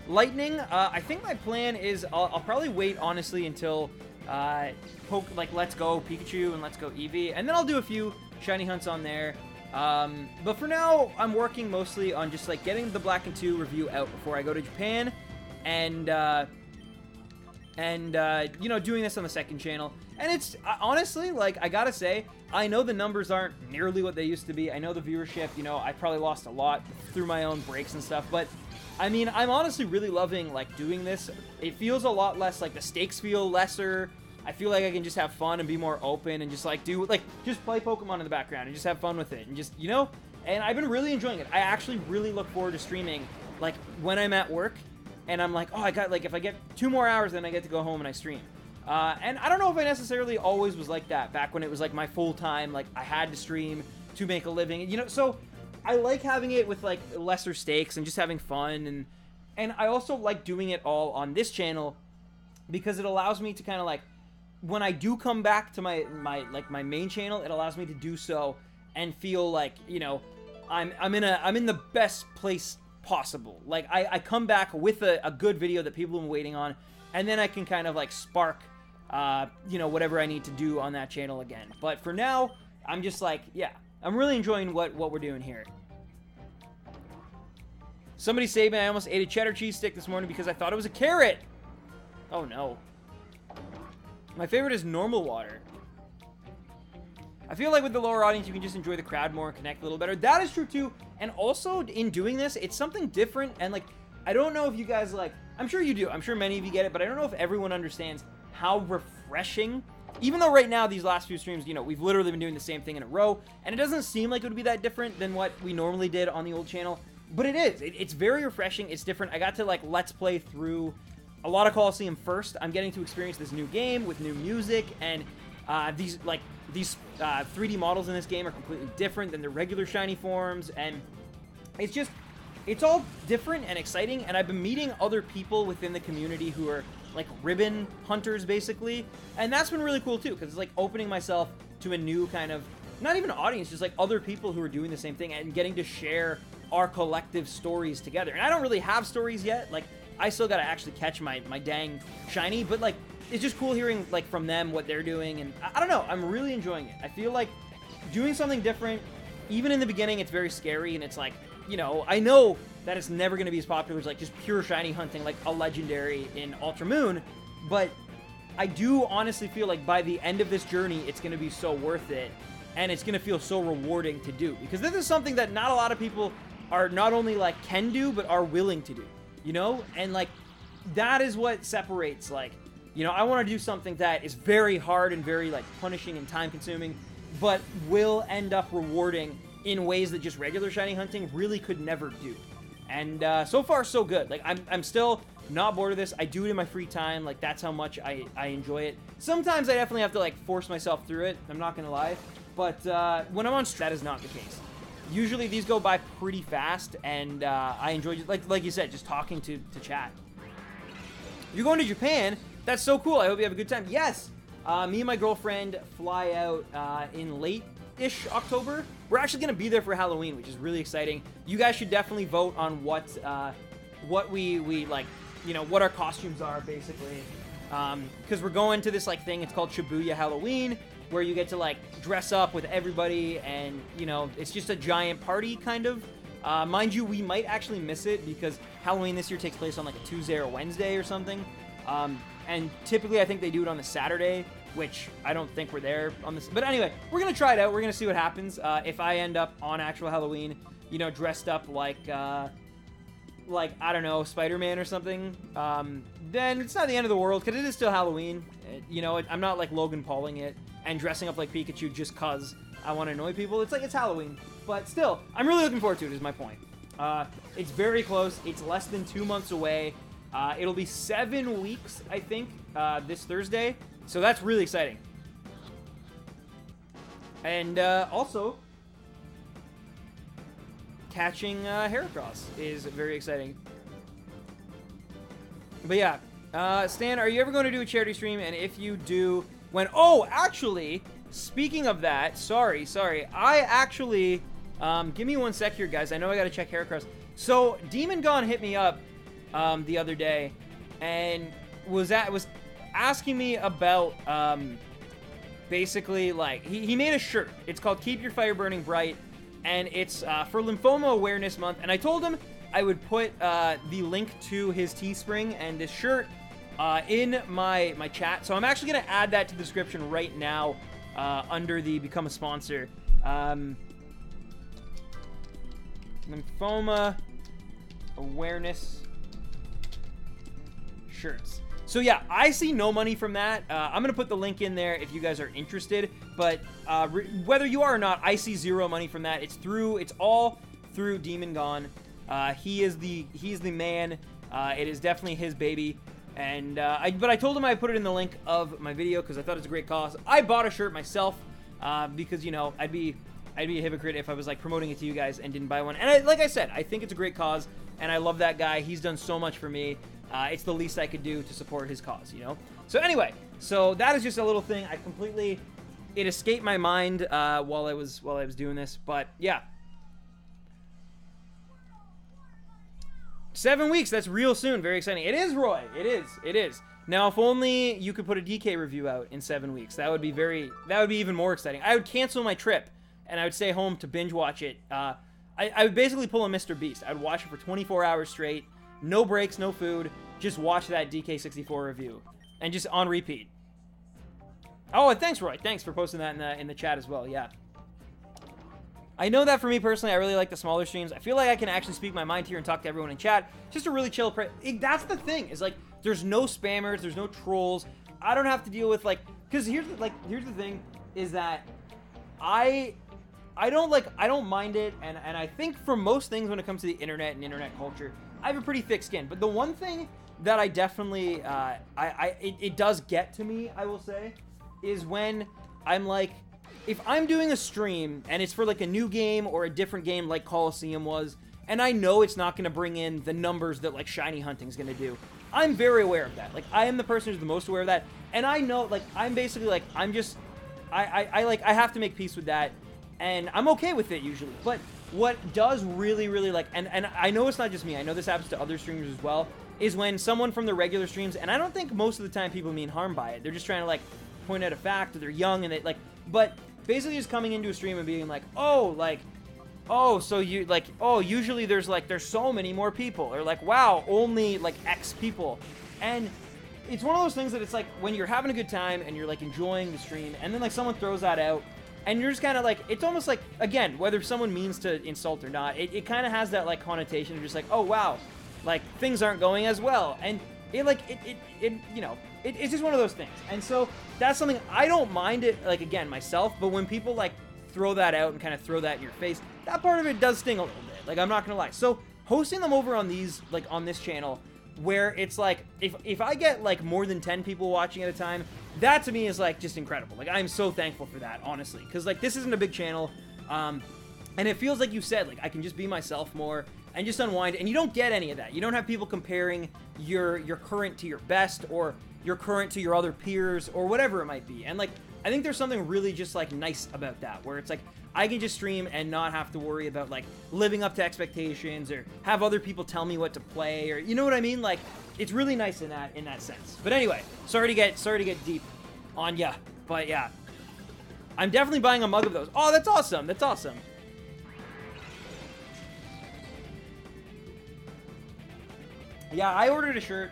Lightning, I think my plan is I'll probably wait, honestly, until Let's Go Pikachu and Let's Go Eevee. And then I'll do a few shiny hunts on there. But for now, I'm working mostly on just, like, getting the Black and 2 review out before I go to Japan. And you know, doing this on the second channel. And it's, honestly, like, I gotta say, I know the numbers aren't nearly what they used to be. I know the viewership, you know, I probably lost a lot through my own breaks and stuff. But, I mean, I'm honestly really loving, like, doing this. It feels a lot less, like, the stakes feel lesser. I feel like I can just have fun and be more open and just, like, just play Pokemon in the background and just have fun with it. And just, you know, and I've been really enjoying it. I actually really look forward to streaming, like, when I'm at work. And I'm like, oh, I got, like, if I get 2 more hours, then I get to go home and I stream. And I don't know if I necessarily always was like that back when it was, like, my full time, like, I had to stream to make a living. You know, so I like having it with, like, lesser stakes and just having fun. And I also like doing it all on this channel because it allows me to kind of, like, when I do come back to my main channel, it allows me to do so and feel like, you know, I'm in the best place possible. Like, I come back with a good video that people have been waiting on, and then I can kind of, like, spark, you know, whatever I need to do on that channel again. But for now, I'm just like, yeah, I'm really enjoying what we're doing here. Somebody saved me. I almost ate a cheddar cheese stick this morning because I thought it was a carrot. Oh, no. My favorite is normal water. I feel like with the lower audience, you can just enjoy the crowd more and connect a little better. That is true, too. And also, in doing this, it's something different. And, like, I don't know if you guys, like, I'm sure you do. I'm sure many of you get it. But I don't know if everyone understands how refreshing, even though right now, these last few streams, you know, we've literally been doing the same thing in a row. And it doesn't seem like it would be that different than what we normally did on the old channel. But it is. It's very refreshing. It's different. I got to, like, let's play through a lot of Colosseum first. I'm getting to experience this new game with new music, and these 3D models in this game are completely different than the regular shiny forms, and it's all different and exciting. And I've been meeting other people within the community who are, like, ribbon hunters, basically, and that's been really cool too, because it's, like, opening myself to a new kind of, not even audience, just, like, other people who are doing the same thing and getting to share our collective stories together. And I don't really have stories yet. Like, I still gotta actually catch my dang shiny, but, like, it's just cool hearing, like, from them what they're doing, and I don't know, I'm really enjoying it. I feel like doing something different, even in the beginning, it's very scary, and it's like, you know, I know that it's never gonna be as popular as, like, just pure shiny hunting, like a legendary in Ultra Moon, but I do honestly feel like by the end of this journey, it's gonna be so worth it, and it's gonna feel so rewarding to do, because this is something that not a lot of people are not only, like, can do, but are willing to do. You know, and, like, that is what separates, like, you know, I want to do something that is very hard and very, like, punishing and time consuming, but will end up rewarding in ways that just regular shiny hunting really could never do. And so far, so good. Like, I'm still not bored of this. I do it in my free time. Like, that's how much I enjoy it. Sometimes I definitely have to, like, force myself through it. I'm not going to lie. But when I'm on stream, that is not the case. Usually these go by pretty fast, and I enjoy, like you said, just talking to chat. You're going to Japan? That's so cool. I hope you have a good time. Yes! Me and my girlfriend fly out in late-ish October. We're actually going to be there for Halloween, which is really exciting. You guys should definitely vote on what we like, you know, what our costumes are, basically. Because we're going to this, like, thing. It's called Shibuya Halloween, where you get to, like, dress up with everybody, and, you know, it's just a giant party, kind of. Mind you, we might actually miss it, because Halloween this year takes place on, like, a Tuesday or Wednesday or something. And typically, I think they do it on the Saturday, which I don't think we're there on this. But anyway, we're going to try it out. We're going to see what happens. If I end up on actual Halloween, you know, dressed up like, I don't know, Spider-Man or something, then it's not the end of the world, because it is still Halloween. You know, I'm not, like, Logan Pauling it and dressing up like Pikachu just because I want to annoy people. It's like, it's Halloween. But still, I'm really looking forward to it, is my point. It's very close. It's less than 2 months away. It'll be 7 weeks, I think, this Thursday. So that's really exciting. And also, catching Heracross is very exciting. But yeah, Stan, are you ever going to do a charity stream? And if you do, when... Oh, actually, speaking of that, sorry. I actually... give me 1 sec here, guys. I know I got to check Heracross. So, Demon Gone hit me up the other day and was asking me about basically, like, he made a shirt. It's called Keep Your Fire Burning Bright, and it's for Lymphoma Awareness Month. And I told him I would put the link to his Teespring and this shirt in my chat. So I'm actually going to add that to the description right now under the Become a Sponsor. Lymphoma Awareness shirts. So yeah, I see no money from that. I'm going to put the link in there if you guys are interested. But whether you are or not, I see zero money from that. It's all through Demon Gone. He is the man. It is definitely his baby. And but I told him I'd put it in the link of my video because I thought it's a great cause. I bought a shirt myself because, you know, I'd be a hypocrite if I was like promoting it to you guys and didn't buy one. And like I said, I think it's a great cause, and I love that guy. He's done so much for me. It's the least I could do to support his cause, you know? So anyway, so that is just a little thing. It escaped my mind while I was doing this, but yeah. 7 weeks, that's real soon. Very exciting. It is, Roy. It is. Now, if only you could put a DK review out in 7 weeks. That would be even more exciting. I would cancel my trip, and I would stay home to binge watch it. I would basically pull a Mr. Beast. I would watch it for 24 hours straight. No breaks, no food. Just watch that DK64 review. And just on repeat. Oh, and thanks, Roy. Thanks for posting that in the chat as well. Yeah. I know that for me personally, I really like the smaller streams. I feel like I can actually speak my mind here and talk to everyone in chat. Just a really chill... That's the thing. Is like, there's no spammers. There's no trolls. I don't have to deal with, like... Because here's the thing. Is that I don't mind it, and I think for most things when it comes to the internet and internet culture, I have a pretty thick skin. But the one thing that I definitely, it does get to me, I will say, is when I'm like, if I'm doing a stream and it's for like a new game or a different game like Colosseum was, and I know it's not going to bring in the numbers that like shiny hunting is going to do, I'm very aware of that. Like, I am the person who's the most aware of that, and I know, like, I'm basically like, I have to make peace with that. And I'm okay with it usually. But what does really, really like, and I know it's not just me, I know this happens to other streamers as well, is when someone from the regular streams, and I don't think most of the time people mean harm by it. They're just trying to like point out a fact, or they're young and they like, but basically just coming into a stream and being like, so you like, usually there's so many more people, or like, wow, only like X people. And it's one of those things that it's like when you're having a good time and you're like enjoying the stream, and then like someone throws that out. And you're just kind of like, it's almost like, again, whether someone means to insult or not, it kind of has that like connotation of just like, oh wow, like things aren't going as well. And it like, you know, it's just one of those things. And so that's something I don't mind it, like, again, myself, but when people like throw that out and kind of throw that in your face, that part of it does sting a little bit. Like, I'm not going to lie. So hosting them over on these, like on this channel, where it's like, if I get like more than 10 people watching at a time, that to me is like just incredible. Like, I'm so thankful for that, honestly, because like this isn't a big channel, and it feels like you said, like, I can just be myself more and just unwind, and you don't get any of that. You don't have people comparing your current to your best, or your current to your other peers, or whatever it might be. And like, I think there's something really just like nice about that, where it's like I can just stream and not have to worry about like living up to expectations, or have other people tell me what to play, or you know what I mean? Like, it's really nice in that sense. But anyway, sorry to get deep on ya, but yeah, I'm definitely buying a mug of those. Oh, that's awesome. That's awesome. Yeah, I ordered a shirt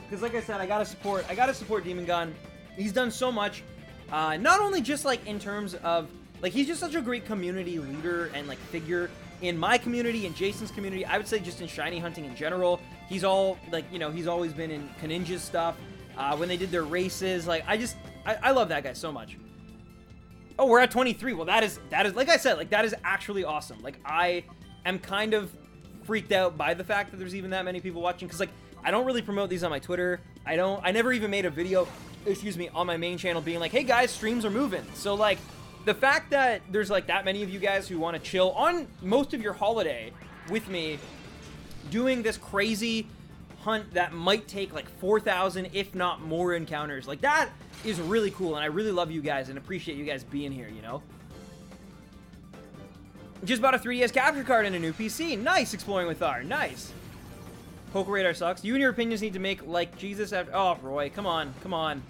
because, like I said, I gotta support Demon Gun. He's done so much, not only just like in terms of like, he's just such a great community leader and like figure in my community and Jason's community. I would say just in shiny hunting in general. He's all like, you know, he's always been in Kaninja's stuff when they did their races. Like, I love that guy so much. Oh, we're at 23. Well, that is, like I said, like, that is actually awesome. Like, I am kind of freaked out by the fact that there's even that many people watching, because, like, I don't really promote these on my Twitter. I never even made a video, excuse me, on my main channel being like, hey guys, streams are moving. So, like, the fact that there's, like, that many of you guys who want to chill on most of your holiday with me doing this crazy hunt that might take, like, 4,000, if not more encounters, like, that is really cool, and I really love you guys and appreciate you guys being here, you know? Just bought a 3DS capture card and a new PC. Nice, Exploring with R. Nice. Poker Radar sucks. You and your opinions need to make like Jesus after... Oh, Roy, come on, come on.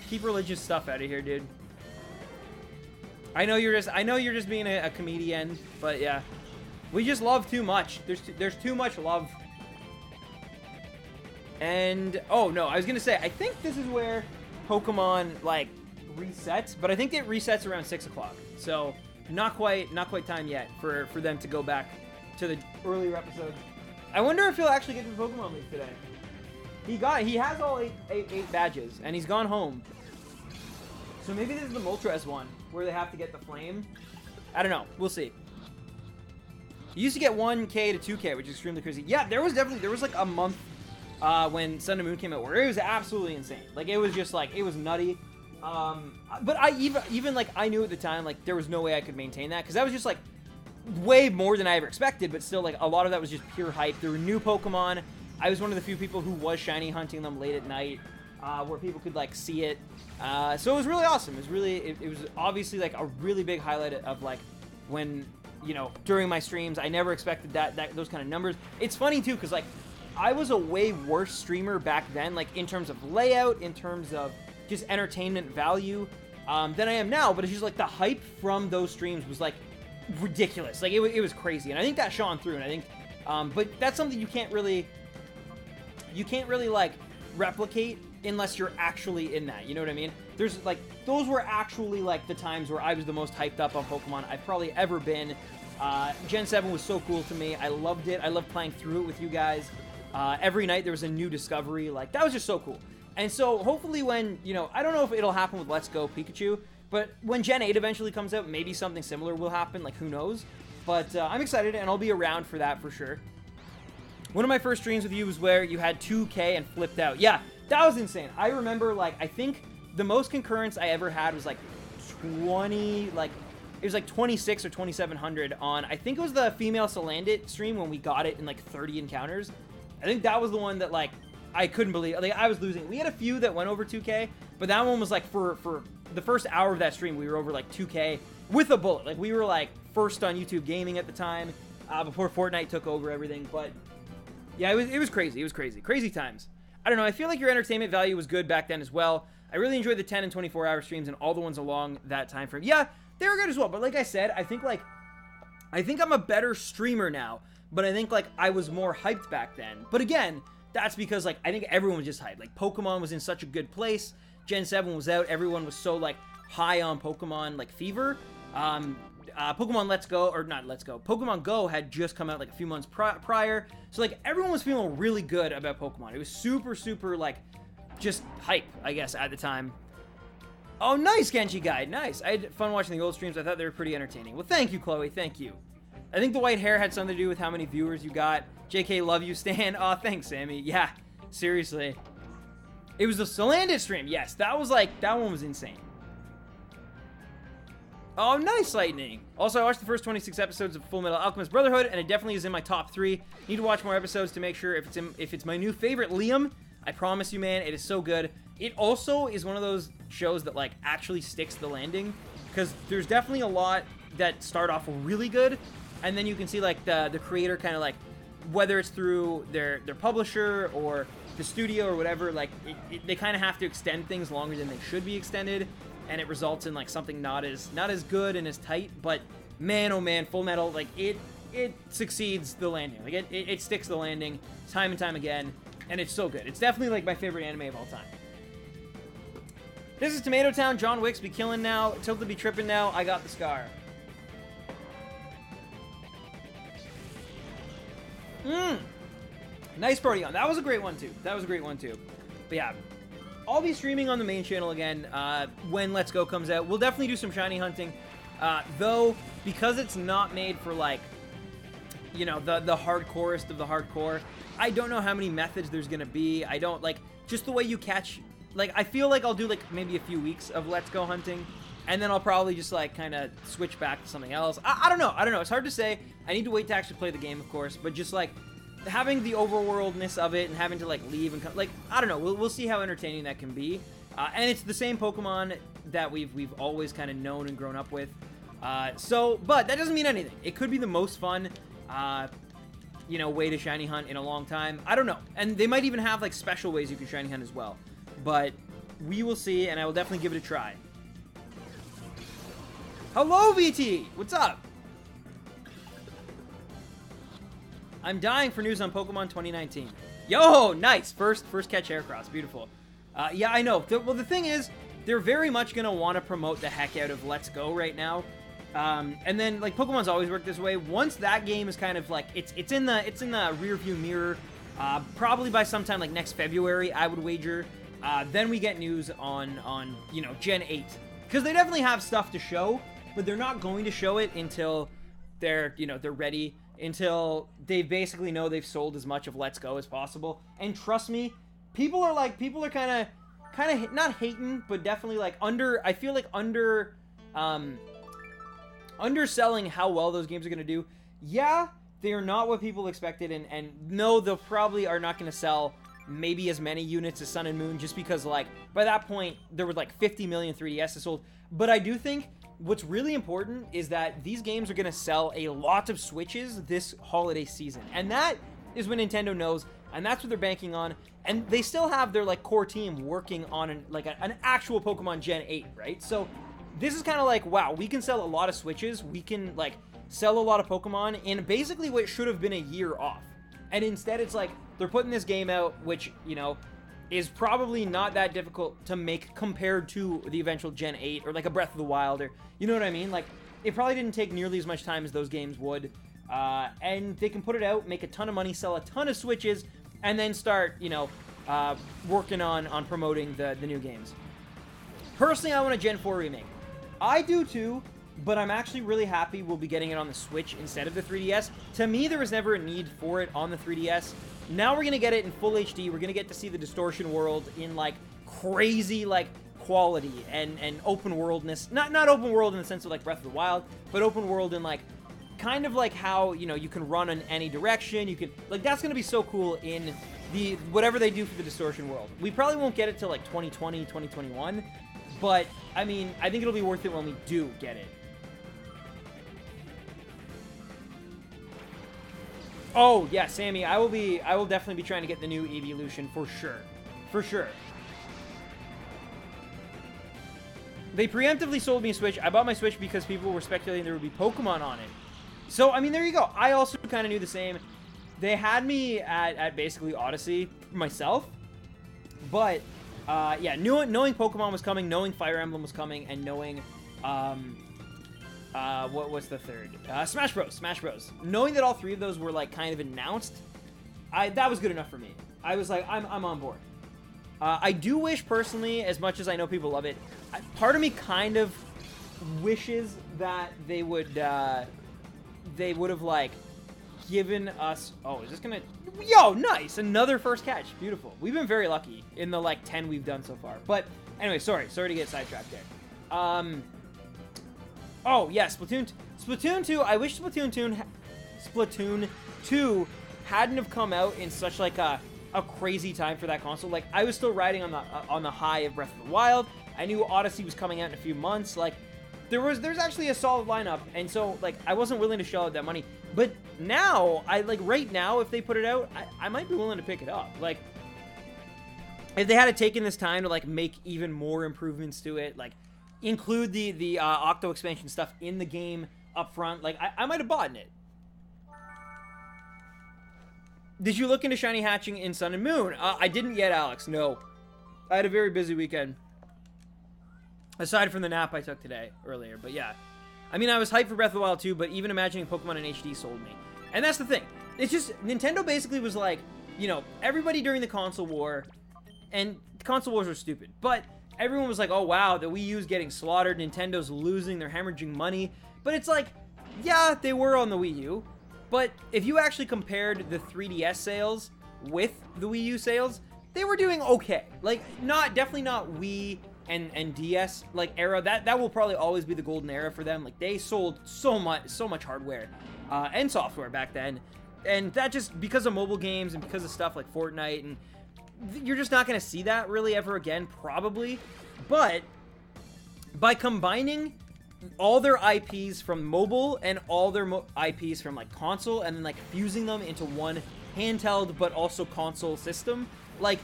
Keep religious stuff out of here, dude. I know you're just being a comedian, but yeah. We just love too much. There's too much love. And, oh no, I was gonna say, I think this is where Pokemon, like, resets, but I think it resets around 6 o'clock. So, not quite time yet for them to go back to the earlier episodes. I wonder if he'll actually get to the Pokemon League today. He has all eight badges, and he's gone home. So maybe this is the Moltres one, where they have to get the flame. I don't know. We'll see. You used to get 1K to 2K, which is extremely crazy. Yeah, there was like a month when Sun and Moon came out where it was absolutely insane. Like, it was just like, it was nutty. But I even like, I knew at the time, like, there was no way I could maintain that, because that was just like way more than I ever expected, but still, like, a lot of that was just pure hype. There were new Pokemon. I was one of the few people who was shiny hunting them late at night, where people could, like, see it. So it was really awesome. It was really, it was obviously, like, a really big highlight of, like, when, you know, during my streams, I never expected those kind of numbers. It's funny, too, because, like, I was a way worse streamer back then, like, in terms of layout, in terms of just entertainment value, than I am now, but it's just, like, the hype from those streams was, like, ridiculous. Like, it was crazy, and I think that shone through, and I think, but that's something you can't really, like, replicate unless you're actually in that, you know what I mean? There's, like, those were actually, like, the times where I was the most hyped up on Pokemon I've probably ever been. Gen 7 was so cool to me. I loved it. I loved playing through it with you guys. Every night there was a new discovery. Like, that was just so cool. And so, hopefully when, you know, I don't know if it'll happen with Let's Go Pikachu, but when Gen 8 eventually comes out, maybe something similar will happen, like, who knows? But I'm excited, and I'll be around for that for sure. One of my first streams with you was where you had 2K and flipped out. Yeah, that was insane. I remember, like, I think the most concurrence I ever had was, like, 20, like, it was, like, 26 or 2,700 on, I think it was the female Salandit stream when we got it in, like, 30 encounters. I think that was the one that, like, I couldn't believe, like, I was losing. We had a few that went over 2K, but that one was, like, for the first hour of that stream, we were over, like, 2K with a bullet. Like, we were, like, first on YouTube Gaming at the time, before Fortnite took over everything. But yeah, it was crazy. It was crazy. Crazy times. I don't know. I feel like your entertainment value was good back then as well. I really enjoyed the 10 and 24-hour streams and all the ones along that time frame. Yeah, they were good as well. But like I said, I think I'm a better streamer now. But I think, like, I was more hyped back then. But again, that's because, like, I think everyone was just hyped. Like, Pokemon was in such a good place. Gen 7 was out. Everyone was so, like, high on Pokemon, like, fever. Pokemon Let's Go, or not Let's Go, Pokemon Go had just come out, like, a few months prior. So, like, everyone was feeling really good about Pokemon. It was super, super, like, just hype, I guess, at the time. Oh, nice, Genji Guide. Nice. I had fun watching the old streams. I thought they were pretty entertaining. Well, thank you, Chloe. Thank you. I think the white hair had something to do with how many viewers you got. JK, love you, Stan. Oh, thanks, Sammy. Yeah, seriously. It was the Salandit stream. Yes, that was, like, that one was insane. Oh, nice, Lightning. Also, I watched the first 26 episodes of Full Metal Alchemist Brotherhood, and it definitely is in my top 3. Need to watch more episodes to make sure if it's my new favorite, Liam. I promise you, man, it is so good. It also is one of those shows that, like, actually sticks the landing, because there's definitely a lot that start off really good, and then you can see, like, the creator kind of, like, whether it's through their publisher or the studio or whatever, like, they kind of have to extend things longer than they should be extended, and it results in, like, something not as good and as tight. But man, oh man, Full Metal, like, it succeeds the landing. Like, it sticks the landing time and time again, and it's so good. It's definitely, like, my favorite anime of all time. This is Tomato Town. John Wick's be killing now. Tilted be tripping now. I got the scar. Nice Proteon. That was a great one, too. But yeah. I'll be streaming on the main channel again when Let's Go comes out. We'll definitely do some shiny hunting, though, because it's not made for, like, you know, the hardcorest of the hardcore. I don't know how many methods there's gonna be. I don't, like, just the way you catch, like, I feel like I'll do, like, maybe a few weeks of Let's Go hunting, and then I'll probably just, like, kind of switch back to something else. I don't know. I don't know. It's hard to say. I need to wait to actually play the game, of course, but just, like, having the overworldness of it and having to, like, leave and come, like, I don't know. We'll see how entertaining that can be. And it's the same Pokemon that we've always kind of known and grown up with. But that doesn't mean anything. It could be the most fun, you know, way to shiny hunt in a long time. I don't know. And they might even have, like, special ways you can shiny hunt as well. But we will see, and I will definitely give it a try. Hello, VT! What's up? I'm dying for news on Pokemon 2019. Yo, nice! First catch Heracross. Beautiful. Yeah, I know. Well, the thing is, they're very much going to want to promote the heck out of Let's Go right now. And then, like, Pokemon's always worked this way. Once that game is kind of, like, it's in the rear view mirror, probably by sometime, like, next February, I would wager. Then we get news on you know, Gen 8. Because they definitely have stuff to show, but they're not going to show it until they're ready, until they basically know they've sold as much of Let's Go as possible. And trust me, people are kind of not hating, but definitely, like, I feel like underselling how well those games are going to do. Yeah, they are not what people expected, and no, they'll probably are not going to sell maybe as many units as Sun and Moon, just because, like, by that point, there were, like, 50 million 3DSs sold. But I do think what's really important is that these games are going to sell a lot of Switches this holiday season. And that is what Nintendo knows, and that's what they're banking on. And they still have their, like, core team working on an actual Pokemon Gen 8, right? So this is kind of like, wow, we can sell a lot of Switches. We can, like, sell a lot of Pokemon in basically what should have been a year off. And instead, it's like, they're putting this game out, which, you know, is probably not that difficult to make compared to the eventual Gen 8 or, like, a Breath of the Wild, or, you know what I mean? Like, it probably didn't take nearly as much time as those games would. And they can put it out, make a ton of money, sell a ton of Switches, and then start, you know, working on promoting the new games. Personally, I want a Gen 4 remake. I do too, but I'm actually really happy we'll be getting it on the Switch instead of the 3DS. To me, there was never a need for it on the 3DS. Now we're going to get it in full HD. We're going to get to see the distortion world in, like, crazy, like, quality and open worldness. Not open world in the sense of, like, Breath of the Wild, but open world in, like, kind of like how, you know, you can run in any direction. You can, like, that's going to be so cool in the whatever they do for the distortion world. We probably won't get it till, like, 2020, 2021, but, I mean, I think it'll be worth it when we do get it. Oh, yeah, Sammy, I will definitely be trying to get the new Evolution for sure. For sure. They preemptively sold me a Switch. I bought my Switch because people were speculating there would be Pokemon on it. So, I mean, there you go. I also kind of knew the same. They had me at basically Odyssey myself. But, yeah, knowing Pokemon was coming, knowing Fire Emblem was coming, and knowing, what's the third? Smash Bros. Knowing that all three of those were, like, kind of announced, that was good enough for me. I was like, I'm on board. I do wish, personally, as much as I know people love it, part of me kind of wishes that they would have, like, given us... Oh, is this gonna... Yo, nice! Another first catch. Beautiful. We've been very lucky in the, like, 10 we've done so far. But, anyway, sorry to get sidetracked there. Oh, yeah, Splatoon 2. I wish Splatoon 2 hadn't have come out in such, like, a crazy time for that console. Like, I was still riding on the high of Breath of the Wild. I knew Odyssey was coming out in a few months. Like, there's actually a solid lineup, and so, like, I wasn't willing to shell out that money. But now, right now, if they put it out, I might be willing to pick it up. Like, if they had taken this time to, like, make even more improvements to it, like, include the Octo expansion stuff in the game up front, like, I might have bought in it. Did you look into shiny hatching in Sun and Moon? I didn't yet, Alex. No. I had a very busy weekend. Aside from the nap I took earlier. But yeah. I mean, I was hyped for Breath of the Wild 2, but even imagining Pokemon in HD sold me. And that's the thing. It's just, Nintendo basically was like, you know, everybody during the console war, and console wars are stupid. But everyone was like, oh wow, the Wii U's getting slaughtered, Nintendo's losing, they're hemorrhaging money. But it's like, yeah, they were on the Wii U. But if you actually compared the 3DS sales with the Wii U sales, they were doing okay. Like, definitely not Wii and DS like era. That will probably always be the golden era for them. Like, they sold so much hardware and software back then, and that just because of mobile games and because of stuff like Fortnite, and you're just not going to see that really ever again, probably. But by combining all their IPs from mobile and all their IPs from like console, and then like fusing them into one handheld but also console system, like,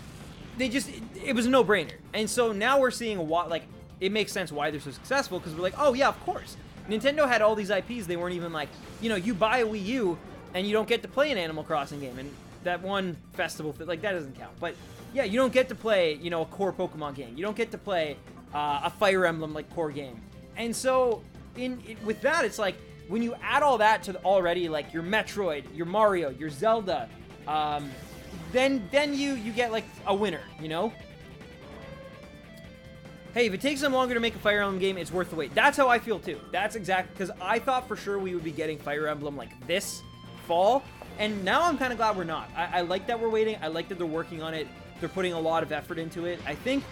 it was a no-brainer. And so now we're seeing like, it makes sense why they're so successful, because we're like, oh yeah, of course. Nintendo had all these IPs. They weren't even like, you know, you buy a Wii U and you don't get to play an Animal Crossing game, and that one festival, like, that doesn't count. But yeah, you don't get to play, you know, a core Pokemon game. You don't get to play a Fire Emblem like core game. And so with that, it's like, when you add all that to already like your Metroid, your Mario, your Zelda, then you get like a winner, you know? Hey, if it takes them longer to make a Fire Emblem game, it's worth the wait. That's how I feel too. That's exactly, because I thought for sure we would be getting Fire Emblem like this fall, and now I'm kind of glad we're not. I like that we're waiting. I like that they're working on it. They're putting a lot of effort into it. I think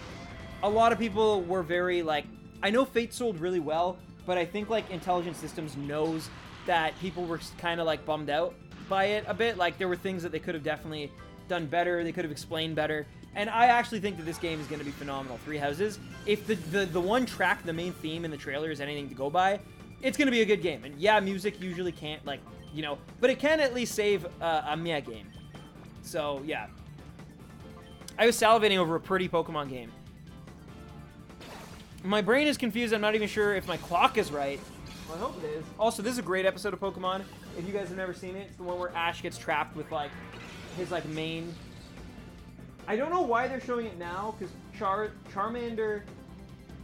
a lot of people were very like, I know Fate sold really well, but I think like Intelligent Systems knows that people were kind of like bummed out by it a bit. Like, there were things that they could have definitely done better. They could have explained better. And I actually think that this game is going to be phenomenal. Three Houses. If the one track, the main theme in the trailer is anything to go by, it's going to be a good game. And yeah, music usually can't, like, you know, but it can at least save a meh game. So yeah. I was salivating over a pretty Pokemon game. My brain is confused. I'm not even sure if my clock is right. Well, I hope it is. Also, this is a great episode of Pokemon. If you guys have never seen it, it's the one where Ash gets trapped with, like, his, like, main... I don't know why they're showing it now, because Charmander...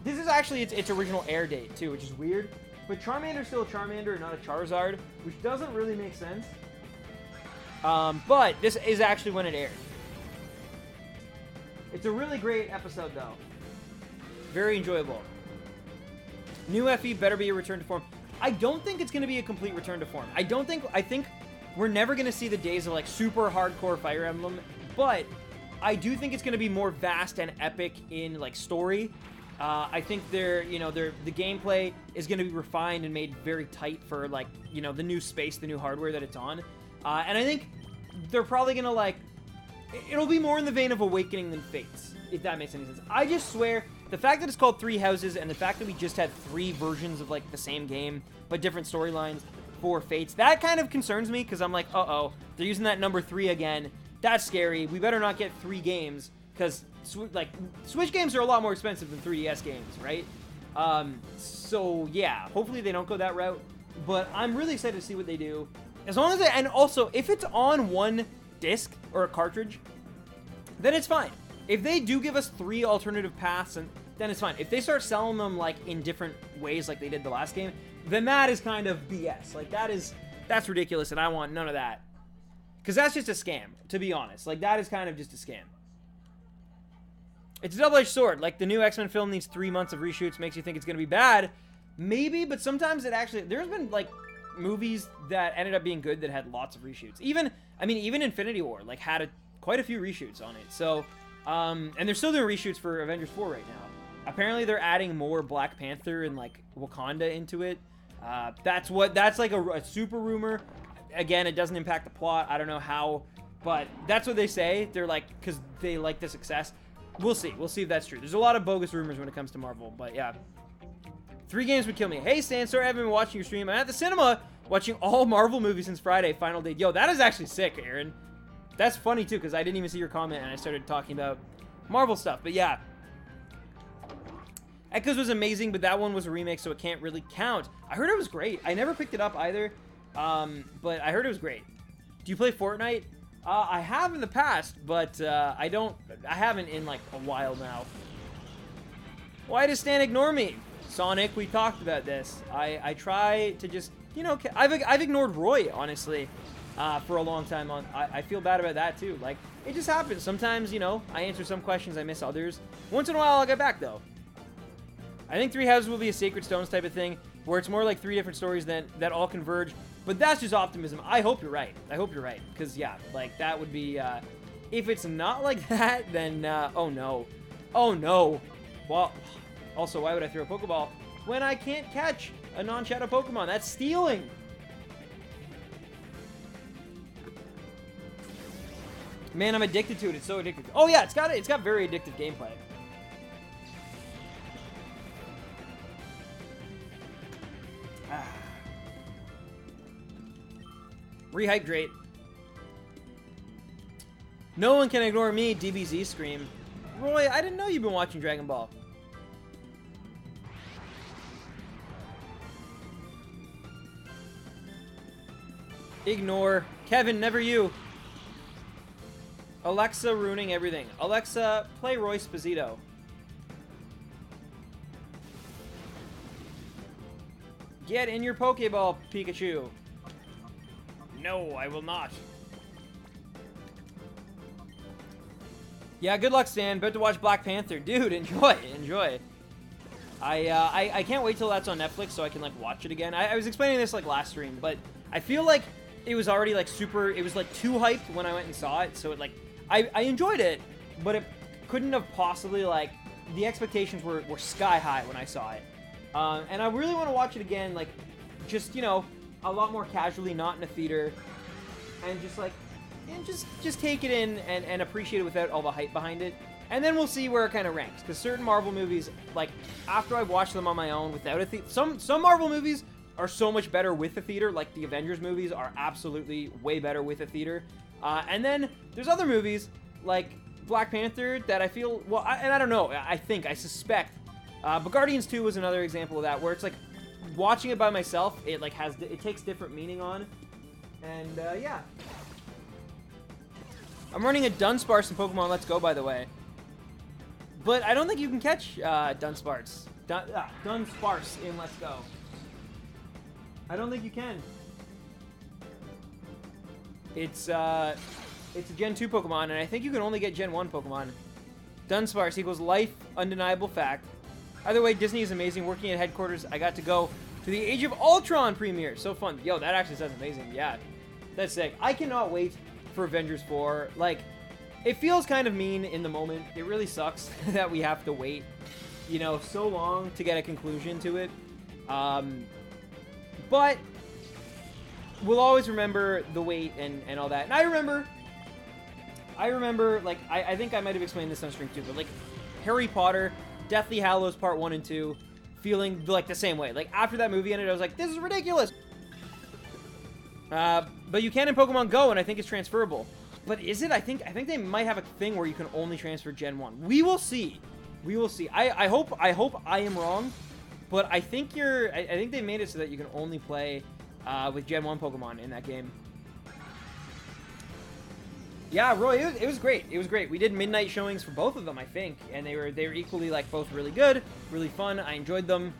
This is actually its original air date, too, which is weird. But Charmander's still a Charmander, not a Charizard, which doesn't really make sense. But this is actually when it aired. It's a really great episode, though. Very enjoyable. New FE better be a return to form. I don't think it's going to be a complete return to form. I think we're never going to see the days of, like, super hardcore Fire Emblem, but I do think it's going to be more vast and epic in, like, story. I think the gameplay is going to be refined and made very tight for, like, you know, the new space, the new hardware that it's on. And I think they're probably going to, like, it'll be more in the vein of Awakening than Fates, if that makes any sense. I just swear, the fact that it's called Three Houses and the fact that we just had 3 versions of, like, the same game, but different storylines for Fates, that kind of concerns me, because I'm like, uh-oh, they're using that number 3 again. That's scary. We better not get 3 games, because, like, Switch games are a lot more expensive than 3DS games, right? So, yeah, hopefully they don't go that route, but I'm really excited to see what they do. As long as they, and also, if it's on one disc or a cartridge, then it's fine. If they do give us 3 alternative paths, then it's fine. If they start selling them, like, in different ways like they did the last game, then that is kind of BS. Like, that's ridiculous, and I want none of that. Because that's just a scam, to be honest. Like, that is kind of just a scam. It's a double-edged sword. Like, the new X-Men film needs 3 months of reshoots, makes you think it's going to be bad. Maybe, but sometimes it actually... There's been, like, movies that ended up being good that had lots of reshoots. Even Infinity War, like, had quite a few reshoots on it. So, and they're still doing reshoots for Avengers 4 right now. Apparently, they're adding more Black Panther and, like, Wakanda into it. That's like a super rumor. Again, it doesn't impact the plot. I don't know how, but that's what they say. They're like, because they like the success. We'll see. We'll see if that's true. There's a lot of bogus rumors when it comes to Marvel, but yeah. 3 games would kill me. Hey, Stan, sorry I haven't been watching your stream. I'm at the cinema watching all Marvel movies since Friday, final day. Yo, that is actually sick, Aaron. That's funny, too, because I didn't even see your comment, and I started talking about Marvel stuff. But yeah. Echoes was amazing, but that one was a remake, so it can't really count. I heard it was great. I never picked it up either. But I heard it was great. Do you play Fortnite? I have in the past, but I haven't in like a while now. Why does Stan ignore me? Sonic, we talked about this. I try to just, you know, I've ignored Roy, honestly. for a long time. I feel bad about that too. Like, it just happens. Sometimes, you know, I answer some questions, I miss others. Once in a while, I'll get back, though. I think Three Houses will be a Sacred Stones type of thing, where it's more like 3 different stories that all converge. But that's just optimism. I hope you're right. I hope you're right. Because, yeah, like, that would be... if it's not like that, then... oh, no. Oh, no. Well, also, why would I throw a Pokeball when I can't catch a non-shadow Pokemon? That's stealing. Man, I'm addicted to it. It's so addictive. Oh, yeah, it's got very addictive gameplay. Rehydrate. No one can ignore me, DBZ Scream. Roy, I didn't know you've been watching Dragon Ball. Ignore. Kevin, never you. Alexa ruining everything. Alexa, play Roy Sposito. Get in your Pokeball, Pikachu. No, I will not. Yeah, good luck, Stan. About to watch Black Panther. Dude, enjoy, enjoy. I can't wait till that's on Netflix so I can, like, watch it again. I was explaining this, like, last stream, but I feel like it was already, like, super... It was, like, too hyped when I went and saw it, so it, like... I enjoyed it, but it couldn't have possibly, like... The expectations were sky high when I saw it. And I really want to watch it again, like, just, you know, a lot more casually, not in a theater, and just, like... And just take it in and appreciate it without all the hype behind it. And then we'll see where it kind of ranks. Because certain Marvel movies, like, after I've watched them on my own without a theater... Some Marvel movies are so much better with a theater. Like, the Avengers movies are absolutely way better with a theater. And then there's other movies, like Black Panther, that I feel... Well, I don't know. I suspect. But Guardians 2 was another example of that, where it's, like, watching it by myself, it, like, it takes different meaning on. And, yeah. I'm running a Dunsparce in Pokemon Let's Go, by the way. But I don't think you can catch Dunsparce. Dunsparce in Let's Go. I don't think you can. It's a Gen 2 Pokemon, and I think you can only get Gen 1 Pokemon. Dunsparce equals life, undeniable fact. Either way, Disney is amazing. Working at headquarters, I got to go to the Age of Ultron premiere. So fun. Yo, that actually sounds amazing. Yeah, that's sick. I cannot wait for Avengers 4. Like, it feels kind of mean in the moment. It really sucks that we have to wait, you know, so long to get a conclusion to it. But we'll always remember the wait and all that. And I remember, like, I think I might have explained this on stream too, but, like, Harry Potter, Deathly Hallows Part 1 and 2, feeling, like, the same way. Like, after that movie ended, I was like, this is ridiculous! But you can in Pokemon Go, and I think it's transferable. But is it? I think they might have a thing where you can only transfer Gen 1. We will see. We will see. I hope I am wrong, but I think I think they made it so that you can only play with Gen 1 Pokemon in that game. Yeah, Roy, it was great. It was great. We did midnight showings for both of them, I think, and they were equally, like, both really good, really fun. I enjoyed them.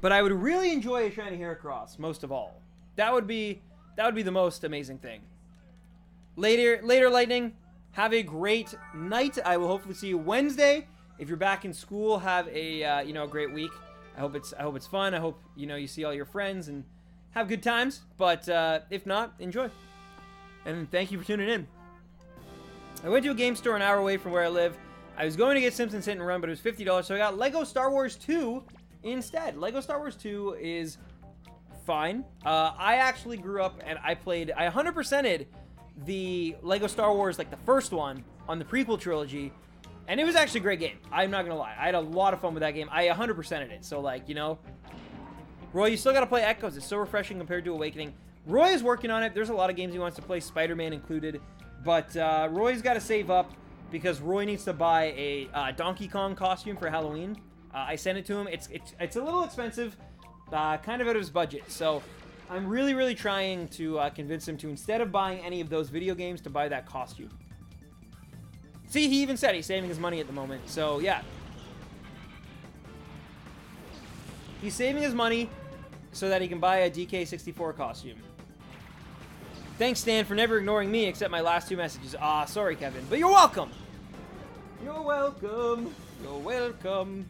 But I would really enjoy a shiny Heracross, most of all. That would be the most amazing thing. Later, Lightning, have a great night. I will hopefully see you Wednesday. If you're back in school, have a you know, a great week. I hope it's fun. I hope, you know, you see all your friends and have good times. But if not, enjoy. And thank you for tuning in. I went to a game store an hour away from where I live. I was going to get Simpsons Hit and Run, but it was $50, so I got Lego Star Wars 2 instead. Lego Star Wars 2 is fine. I actually grew up and I 100%ed the Lego Star Wars, like the first one, on the prequel trilogy, and it was actually a great game. I'm not gonna lie. I had a lot of fun with that game. I 100%ed it, so, like, you know. Roy, you still gotta play Echoes. It's so refreshing compared to Awakening. Roy is working on it. There's a lot of games he wants to play, Spider-Man included, but Roy's gotta save up because Roy needs to buy a Donkey Kong costume for Halloween. I sent it to him. It's a little expensive, kind of out of his budget. So I'm really trying to convince him to, instead of buying any of those video games, to buy that costume. See, he even said he's saving his money at the moment. So yeah, he's saving his money so that he can buy a DK64 costume. Thanks, Stan, for never ignoring me except my last 2 messages. Ah, sorry, Kevin, but you're welcome. You're welcome. You're welcome.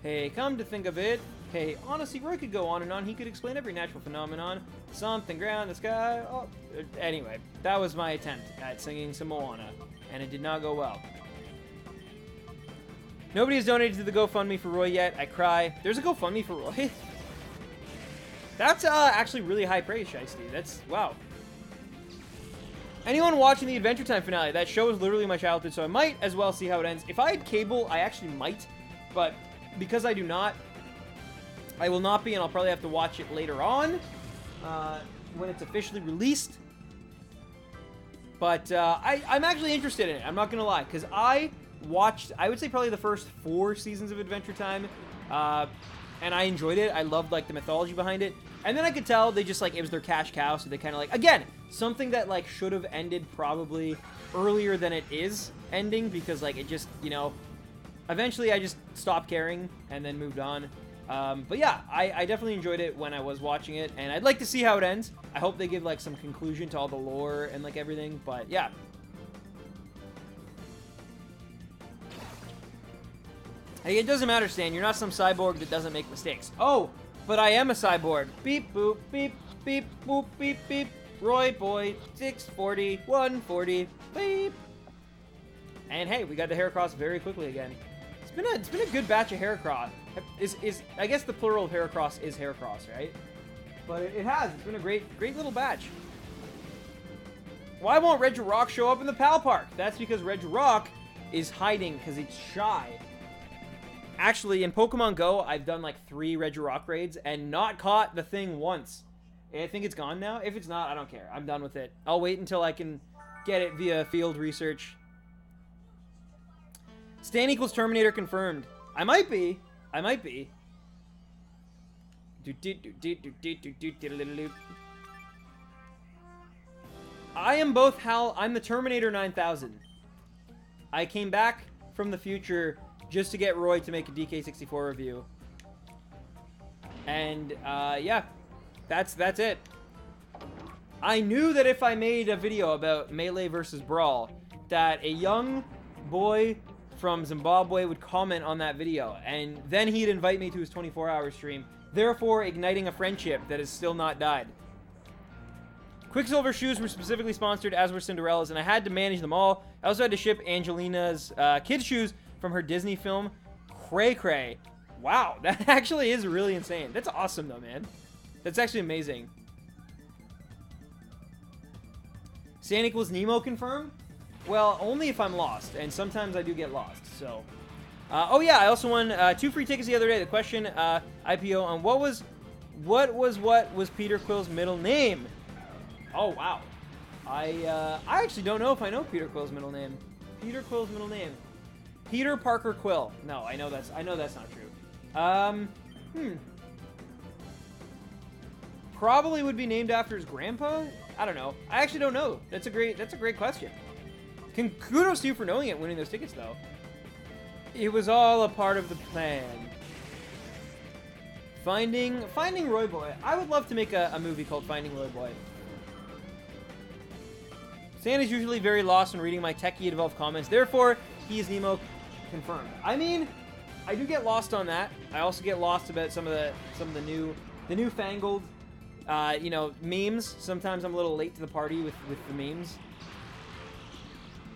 Hey, come to think of it. Hey, honestly, Roy could go on and on. He could explain every natural phenomenon. Something, ground, the sky. Oh. Anyway, that was my attempt at singing some Moana, and it did not go well. Nobody has donated to the GoFundMe for Roy yet. I cry. There's a GoFundMe for Roy? That's actually really high praise, Shiesty. That's, wow. Anyone watching the Adventure Time finale? That show is literally my childhood, so I might as well see how it ends. If I had cable, I actually might, but because I do not, I will not be, and I'll probably have to watch it later on when it's officially released. But I'm actually interested in it. I'm not going to lie, because I watched, I would say probably the first 4 seasons of Adventure Time, and I enjoyed it. I loved, like, the mythology behind it. And then I could tell they just, like, it was their cash cow, so they kind of, like, again, something that, like, should have ended probably earlier than it is ending, because, like, it just, you know, eventually I just stopped caring and then moved on. But yeah, I definitely enjoyed it when I was watching it, and I'd like to see how it ends. I hope they give, like, some conclusion to all the lore and, like, everything, but yeah. Hey, it doesn't matter, Stan. You're not some cyborg that doesn't make mistakes. Oh, but I am a cyborg. Beep, boop, beep, beep, boop, beep, beep. Roy boy, 640, 140, beep. And hey, we got the Heracross very quickly again. It's been a good batch of Heracross. I guess the plural of Heracross is Heracross, right? But it has. It's been a great little batch. Why won't Regirock show up in the Pal Park? That's because Regirock is hiding because he's shy. Actually, in Pokemon Go, I've done like 3 Regirock raids and not caught the thing once. I think it's gone now. If it's not, I don't care. I'm done with it. I'll wait until I can get it via field research. Stan equals Terminator confirmed. I might be. I might be. I am both Hal. I'm the Terminator 9000. I came back from the future just to get Roy to make a DK64 review. And, yeah. That's it. I knew that if I made a video about Melee versus Brawl, that a young boy from Zimbabwe would comment on that video, and then he'd invite me to his 24-hour stream, therefore igniting a friendship that has still not died. Quicksilver shoes were specifically sponsored, as were Cinderella's, and I had to manage them all. I also had to ship Angelina's kids' shoes from her Disney film, Cray Cray. Wow, that actually is really insane. That's awesome, though, man. That's actually amazing. Stan equals Nemo confirmed? Well, only if I'm lost, and sometimes I do get lost, so. Oh yeah, I also won 2 free tickets the other day. The question, IPO, on what was Peter Quill's middle name? Oh, wow. I actually don't know if I know Peter Quill's middle name. Peter Quill's middle name. Peter Parker Quill. No, I know that's not true. Probably would be named after his grandpa? I don't know. I actually don't know. That's a great question. Kudos to you for knowing it, winning those tickets, though. It was all a part of the plan. Finding Roy Boy. I would love to make a movie called Finding Roy Boy. Stan is usually very lost when reading my techie devolved comments. Therefore, he is Nemo confirmed. I mean, I do get lost on that. I also get lost about some of the newfangled, you know, memes. Sometimes I'm a little late to the party with the memes.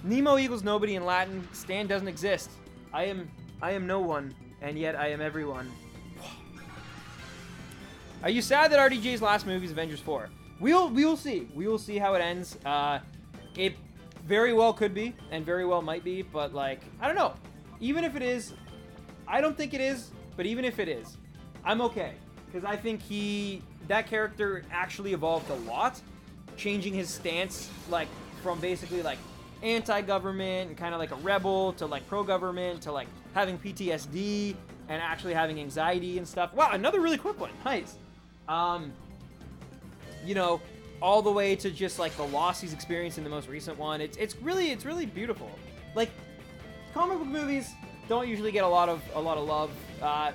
Nemo equals nobody in Latin. Stan doesn't exist. I am no one, and yet I am everyone. Are you sad that RDJ's last movie is Avengers 4? We will see. We will see how it ends. It very well could be, and very well might be, but, like, I don't know. Even if it is, I don't think it is, but even if it is, I'm okay. Because I think that character actually evolved a lot, changing his stance, like, from basically, like, anti-government and kind of like a rebel to, like, pro-government to, like, having PTSD and actually having anxiety and stuff. Wow, another really quick one. Nice. You know, all the way to just, like, the loss he's experienced in the most recent one. It's really beautiful. Like, comic book movies don't usually get a lot of love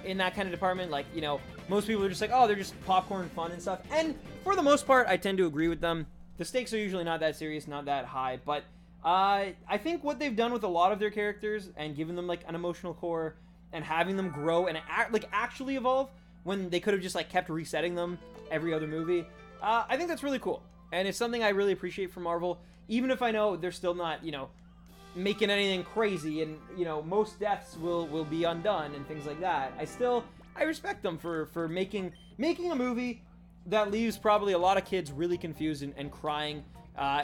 in that kind of department. Like, you know, most people are just like, oh, they're just popcorn fun and stuff. And for the most part, I tend to agree with them. The stakes are usually not that serious, not that high. But I think what they've done with a lot of their characters and giving them like an emotional core and having them grow and actually evolve when they could have just like kept resetting them every other movie, I think that's really cool. And it's something I really appreciate from Marvel, even if I know they're still not, you know, making anything crazy and, you know, most deaths will be undone and things like that. I respect them for making a movie that leaves probably a lot of kids really confused and crying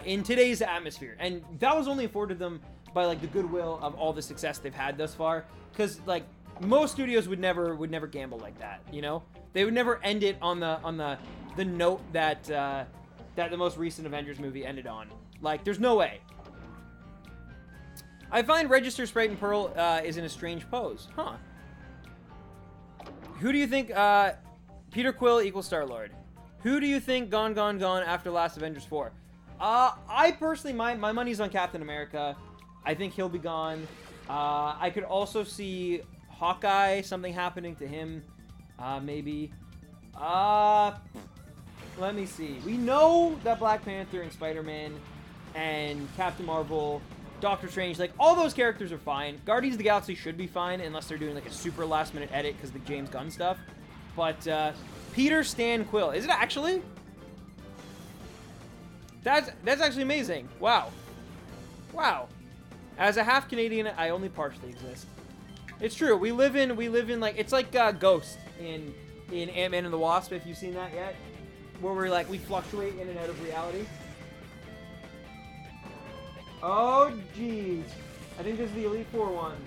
in today's atmosphere. And that was only afforded them by like the goodwill of all the success they've had thus far. Because like most studios would never gamble like that, you know? They would never end it on the note that the most recent Avengers movie ended on. Like, there's no way. I find Register, Sprite, and Pearl is in a strange pose. Huh. Who do you think... Peter Quill equals Star-Lord. Who do you think gone after last Avengers 4? I personally... My money's on Captain America. I think he'll be gone. I could also see Hawkeye, something happening to him. Maybe. Let me see. We know that Black Panther and Spider-Man and Captain Marvel, Doctor Strange, like, all those characters are fine. Guardians of the Galaxy should be fine, unless they're doing, like, a super last-minute edit because of the James Gunn stuff. But, Peter Stan Quill. Is it actually? That's actually amazing. Wow. Wow. As a half Canadian, I only partially exist. It's true. We live in, like, it's like, Ghost in Ant-Man and the Wasp, if you've seen that yet. Where we're like, we fluctuate in and out of reality. Oh, jeez. I think this is the Elite Four one.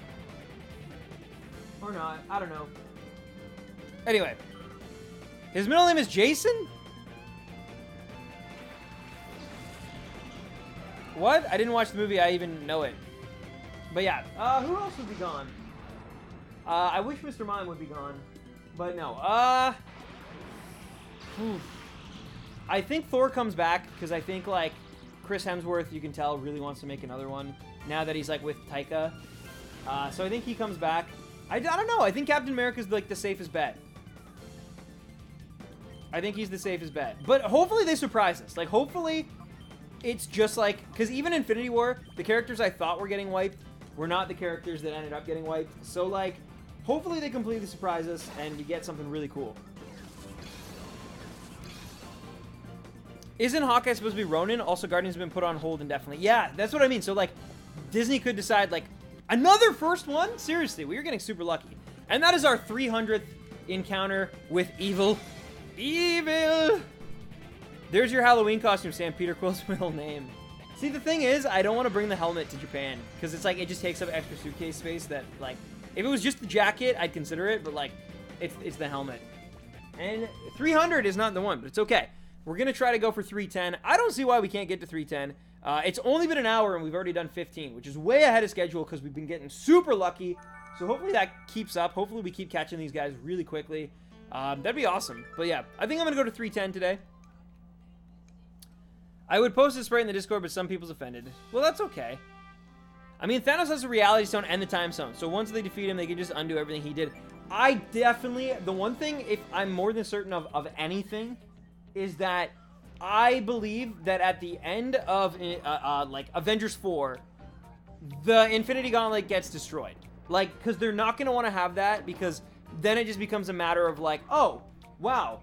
Or not. I don't know. Anyway. His middle name is Jason? What? I didn't watch the movie. I even know it. But yeah. Who else would be gone? I wish Mr. Mime would be gone. But no. I think Thor comes back, because I think, like, Chris Hemsworth, you can tell, really wants to make another one, now that he's, like, with Taika. So I think he comes back. I don't know. I think Captain America's, like, the safest bet. I think he's the safest bet. But hopefully they surprise us. Like, hopefully it's just, like... Because even Infinity War, the characters I thought were getting wiped were not the characters that ended up getting wiped. So, like, hopefully they completely surprise us and we get something really cool. Isn't Hawkeye supposed to be Ronin? Also, Guardians have been put on hold indefinitely. Yeah, that's what I mean. So, like, Disney could decide, like, another first one? Seriously, we are getting super lucky. And that is our 300th encounter with evil. Evil! There's your Halloween costume, Sam. Peter Quill's middle name. See, the thing is, I don't want to bring the helmet to Japan. Because it's like, it just takes up extra suitcase space that, like, if it was just the jacket, I'd consider it. But, like, it's the helmet. And 300 is not the one, but it's okay. We're going to try to go for 310. I don't see why we can't get to 310. It's only been an hour, and we've already done 15, which is way ahead of schedule because we've been getting super lucky. So hopefully that keeps up. Hopefully we keep catching these guys really quickly. That'd be awesome. But yeah, I think I'm going to go to 310 today. I would post this right in the Discord, but some people's offended. Well, that's okay. I mean, Thanos has the Reality Stone and the Time Stone. So once they defeat him, they can just undo everything he did. I definitely... The one thing, if I'm more than certain of anything... is that I believe that at the end of, like, Avengers 4, the Infinity Gauntlet gets destroyed. Like, because they're not going to want to have that, because then it just becomes a matter of, like, oh, wow,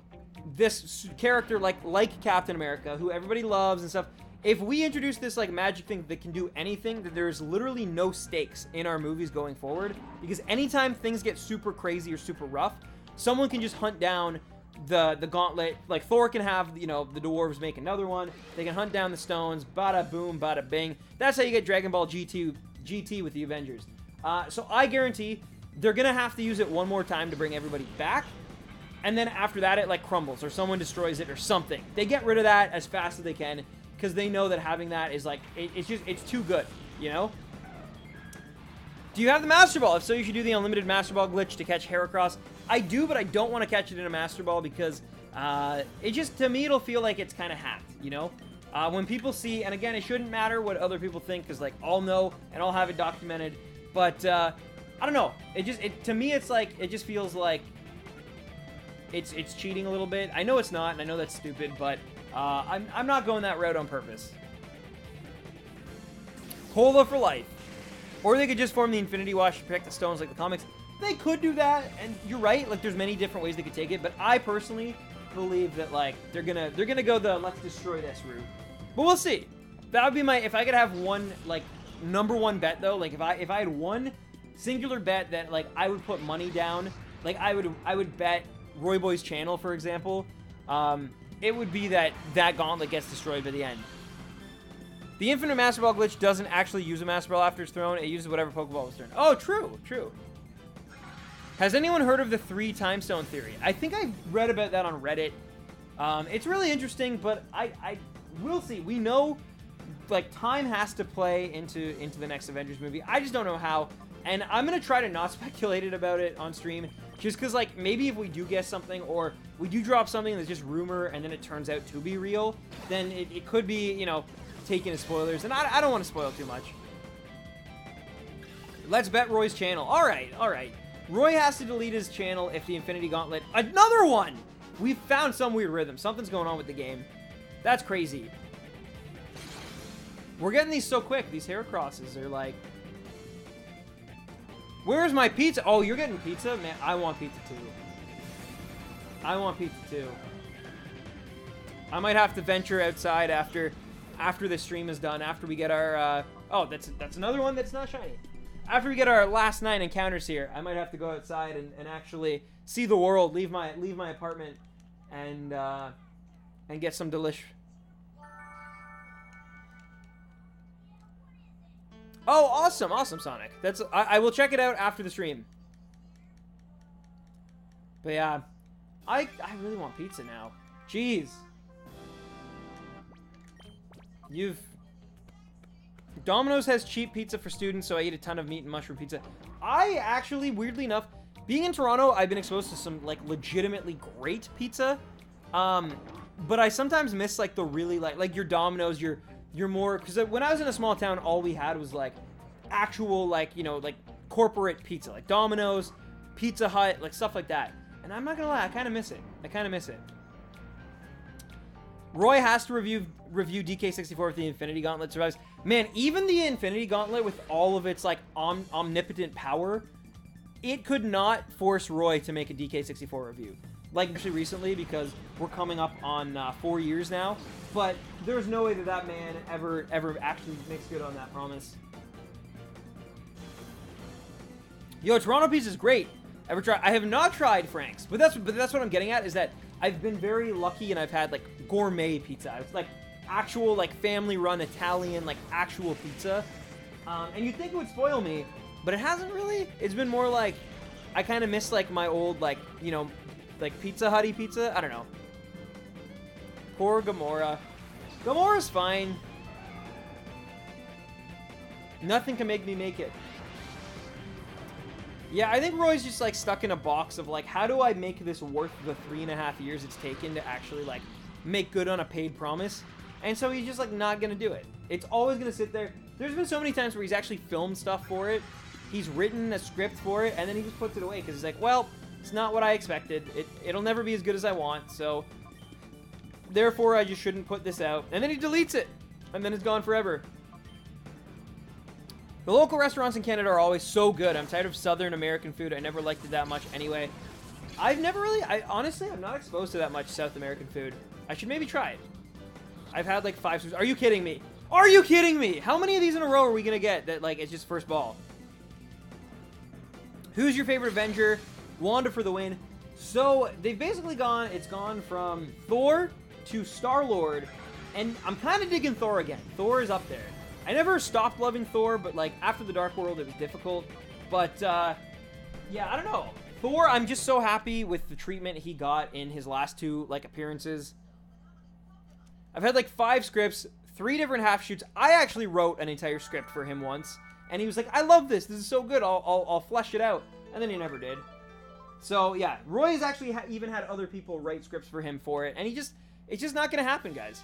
this character, like Captain America, who everybody loves and stuff, if we introduce this, like, magic thing that can do anything, that there's literally no stakes in our movies going forward, because anytime things get super crazy or super rough, someone can just hunt down the gauntlet. Like, Thor can have, you know, the dwarves make another one. They can hunt down the stones. Bada boom, bada bing. That's how you get Dragon Ball GT with the Avengers. So I guarantee they're gonna have to use it one more time to bring everybody back, and then after that it, like, crumbles or someone destroys it or something. They get rid of that as fast as they can because they know that having that is, like, it's too good, you know? Do you have the Master Ball? If so, you should do the unlimited Master Ball glitch to catch Heracross. I do, but I don't want to catch it in a Master Ball because it just, to me, it'll feel like it's kind of hacked, you know? When people see, and again, it shouldn't matter what other people think because, like, I'll know and I'll have it documented, but I don't know. To me, it's like, it just feels like it's cheating a little bit. I know it's not, and I know that's stupid, but I'm not going that route on purpose. Cola for life. Or they could just form the Infinity Watch to protect the stones like the comics. They could do that, and you're right. Like, there's many different ways they could take it, but I personally believe that, like, they're gonna go the let's destroy this route. But we'll see. That would be my, if I could have one, like, #1 bet, though, like, if I had one singular bet that, like, I would put money down, like, I would bet Roy Boy's channel, for example, it would be that gauntlet gets destroyed by the end. The infinite Master Ball glitch doesn't actually use a Master Ball after it's thrown. It uses whatever Pokeball was thrown. Oh, true, true. Has anyone heard of the 3 time stone theory? I think I read about that on Reddit. It's really interesting, but I will see. We know, like, time has to play into the next Avengers movie. I just don't know how. And I'm going to try to not speculate about it on stream. Just because, like, maybe if we do guess something, or we do drop something that's just rumor, and then it turns out to be real, then it could be, you know, taken as spoilers, and I don't want to spoil too much. Let's bet Roy's channel. All right. Roy has to delete his channel if the Infinity Gauntlet... Another one! We've found some weird rhythm. Something's going on with the game. That's crazy. We're getting these so quick. These Heracrosses are like... Where's my pizza? Oh, you're getting pizza? Man, I want pizza too. I want pizza too. I might have to venture outside after the stream is done, after we get our, oh, that's another one that's not shiny. After we get our last 9 encounters here, I might have to go outside and actually see the world, leave my apartment, and get some delish. Oh, awesome, Sonic. I will check it out after the stream. But yeah, I really want pizza now. Jeez. Domino's has cheap pizza for students, so I eat a ton of meat and mushroom pizza. I actually, weirdly enough, being in Toronto, I've been exposed to some, like, legitimately great pizza. But I sometimes miss, like, the really, like your Domino's, your more, because when I was in a small town, all we had was, like, actual, like, you know, like, corporate pizza. Like, Domino's, Pizza Hut, like, stuff like that. And I'm not gonna lie, I kind of miss it. Roy has to review DK64 if the Infinity Gauntlet survives. Man, even the Infinity Gauntlet with all of its, like, omnipotent power, it could not force Roy to make a DK64 review. Like, actually recently, because we're coming up on 4 years now. But there's no way that man ever actually makes good on that promise. Yo, Toronto pizza is great. Ever try? I have not tried Frank's, but that's what I'm getting at, is that I've been very lucky and I've had, like, gourmet pizza. It's like actual, like, family-run Italian, like, actual pizza. And you'd think it would spoil me, but it hasn't really. It's been more like, I kind of miss, like, my old, like, you know, like, Pizza Hut-y pizza. I don't know. Poor Gamora. Gamora's fine. Nothing can make me make it. Yeah, I think Roy's just, like, stuck in a box of, like, how do I make this worth the 3.5 years it's taken to actually, like, make good on a paid promise? And so he's just, like, not gonna do it. It's always gonna sit there. There's been so many times where he's actually filmed stuff for it. He's written a script for it, and then he just puts it away because he's like, well, it's not what I expected. It'll never be as good as I want, so therefore I just shouldn't put this out. And then he deletes it, and then it's gone forever. The local restaurants in Canada are always so good. I'm tired of Southern American food. I never liked it that much anyway. Honestly, I'm not exposed to that much South American food. I should maybe try it. I've had like 5 stars. Are you kidding me? Are you kidding me? How many of these in a row are we going to get that, like, it's just first ball? Who's your favorite Avenger? Wanda for the win. So, they've basically it's gone from Thor to Star-Lord, and I'm kind of digging Thor again. Thor is up there. I never stopped loving Thor, but, like, after the Dark World, it was difficult. But, yeah, I don't know. Thor, I'm just so happy with the treatment he got in his last 2, like, appearances. I've had, like, 5 scripts, 3 different half-shoots. I actually wrote an entire script for him once, and he was like, I love this. This is so good. I'll flesh it out. And then he never did. So, yeah, Roy has actually even had other people write scripts for him for it, and it's just not going to happen, guys.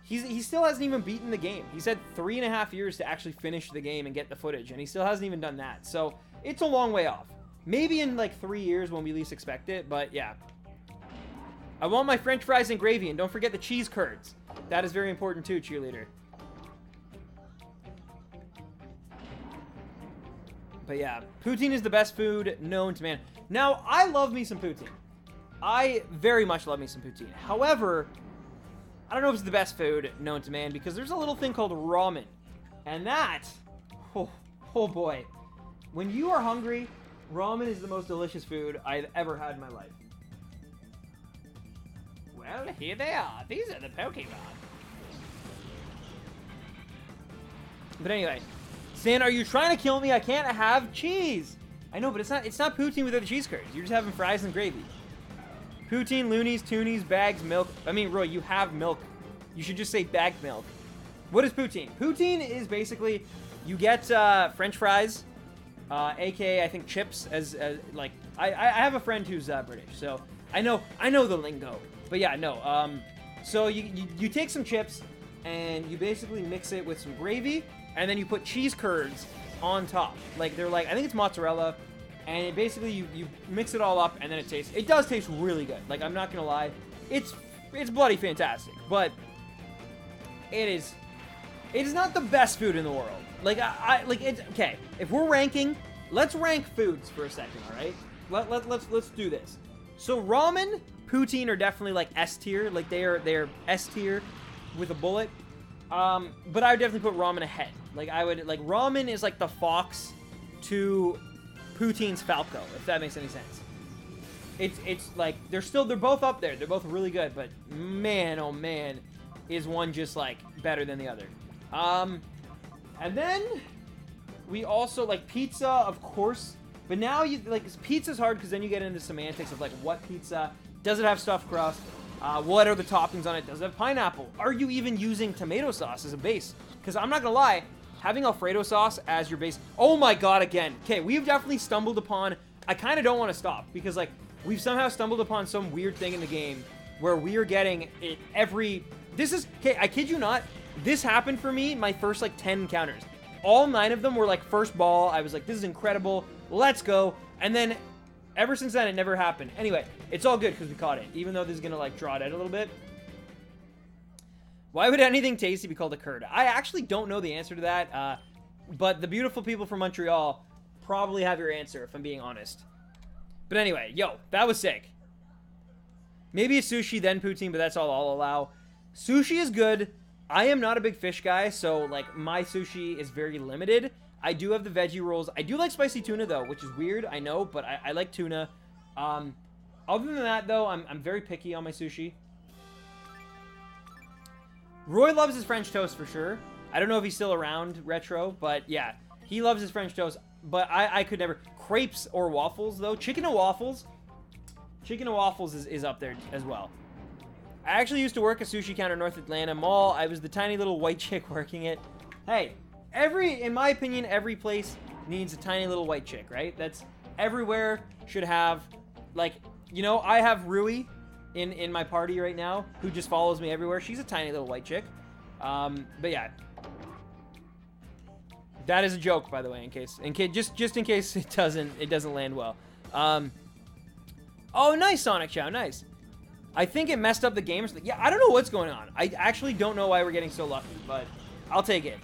He still hasn't even beaten the game. He's had 3.5 years to actually finish the game and get the footage, and he still hasn't even done that. So, it's a long way off. Maybe in like 3 years when we least expect it, but yeah. I want my french fries and gravy, and don't forget the cheese curds. That is very important too, cheerleader. But yeah, poutine is the best food known to man. Now, I love me some poutine. I very much love me some poutine. However, I don't know if it's the best food known to man because there's a little thing called ramen. And that, oh boy. When you are hungry, ramen is the most delicious food I've ever had in my life. Well, here they are. These are the Pokemon. But anyway, Stan, are you trying to kill me? I can't have cheese. I know, but it's not poutine without the cheese curds. You're just having fries and gravy. Poutine, loonies, toonies, bags, milk. I mean, Roy, you have milk. You should just say bagged milk. What is poutine? Poutine is basically you get French fries, aka I think chips. As like I have a friend who's British, so I know the lingo. But yeah, no. So you take some chips and you basically mix it with some gravy, and then you put cheese curds on top. Like they're like I think it's mozzarella. And it basically, you mix it all up, and then it does taste really good. Like, I'm not gonna lie. It's bloody fantastic. But it is not the best food in the world. Like, okay, if we're ranking, let's rank foods for a second, alright? Let's do this. So, ramen, poutine are definitely, like, S tier. Like, they're S tier with a bullet. But I would definitely put ramen ahead. Like, ramen is like the fox to poutine's Falco, if that makes any sense. It's like they're both up there. They're both really good, but man, oh man, is one just like better than the other. And then we also like pizza, of course. But now pizza's hard because then you get into semantics of like what pizza does it have stuffed crust? What are the toppings on it? Does it have pineapple? Are you even using tomato sauce as a base? Because I'm not gonna lie. Having Alfredo sauce as your base... Oh my god, again. Okay, we've definitely stumbled upon... I kind of don't want to stop, because, like, we've somehow stumbled upon some weird thing in the game where we are getting it every... This is... Okay, I kid you not. This happened for me my first, like, 10 encounters. All 9 of them were, like, first ball. I was like, this is incredible. Let's go. And then, ever since then, it never happened. Anyway, it's all good, because we caught it. Even though this is going to, like, draw it out a little bit. Why would anything tasty be called a curd? I actually don't know the answer to that, but the beautiful people from Montreal probably have your answer, if I'm being honest. But anyway, yo, that was sick. Maybe a sushi, then poutine, but that's all I'll allow. Sushi is good. I am not a big fish guy, so, like, my sushi is very limited. I do have the veggie rolls. I do like spicy tuna, though, which is weird, I know, but I like tuna. Other than that, though, I'm very picky on my sushi. Roy loves his French toast for sure. I don't know if he's still around, Retro, but yeah. He loves his French toast, but I could never. Crepes or waffles, though. Chicken and waffles. Chicken and waffles is up there as well. I actually used to work a sushi counter in North Atlanta Mall. I was the tiny little white chick working it. Hey, in my opinion, every place needs a tiny little white chick, right? That's everywhere should have, like, you know, I have Rui in my party right now, who just follows me everywhere. She's a tiny little white chick. But yeah. That is a joke, by the way, just in case it doesn't land well. Oh, nice, Sonic Chow, nice. I think it messed up the game. Yeah, I don't know what's going on. I actually don't know why we're getting so lucky, but I'll take it.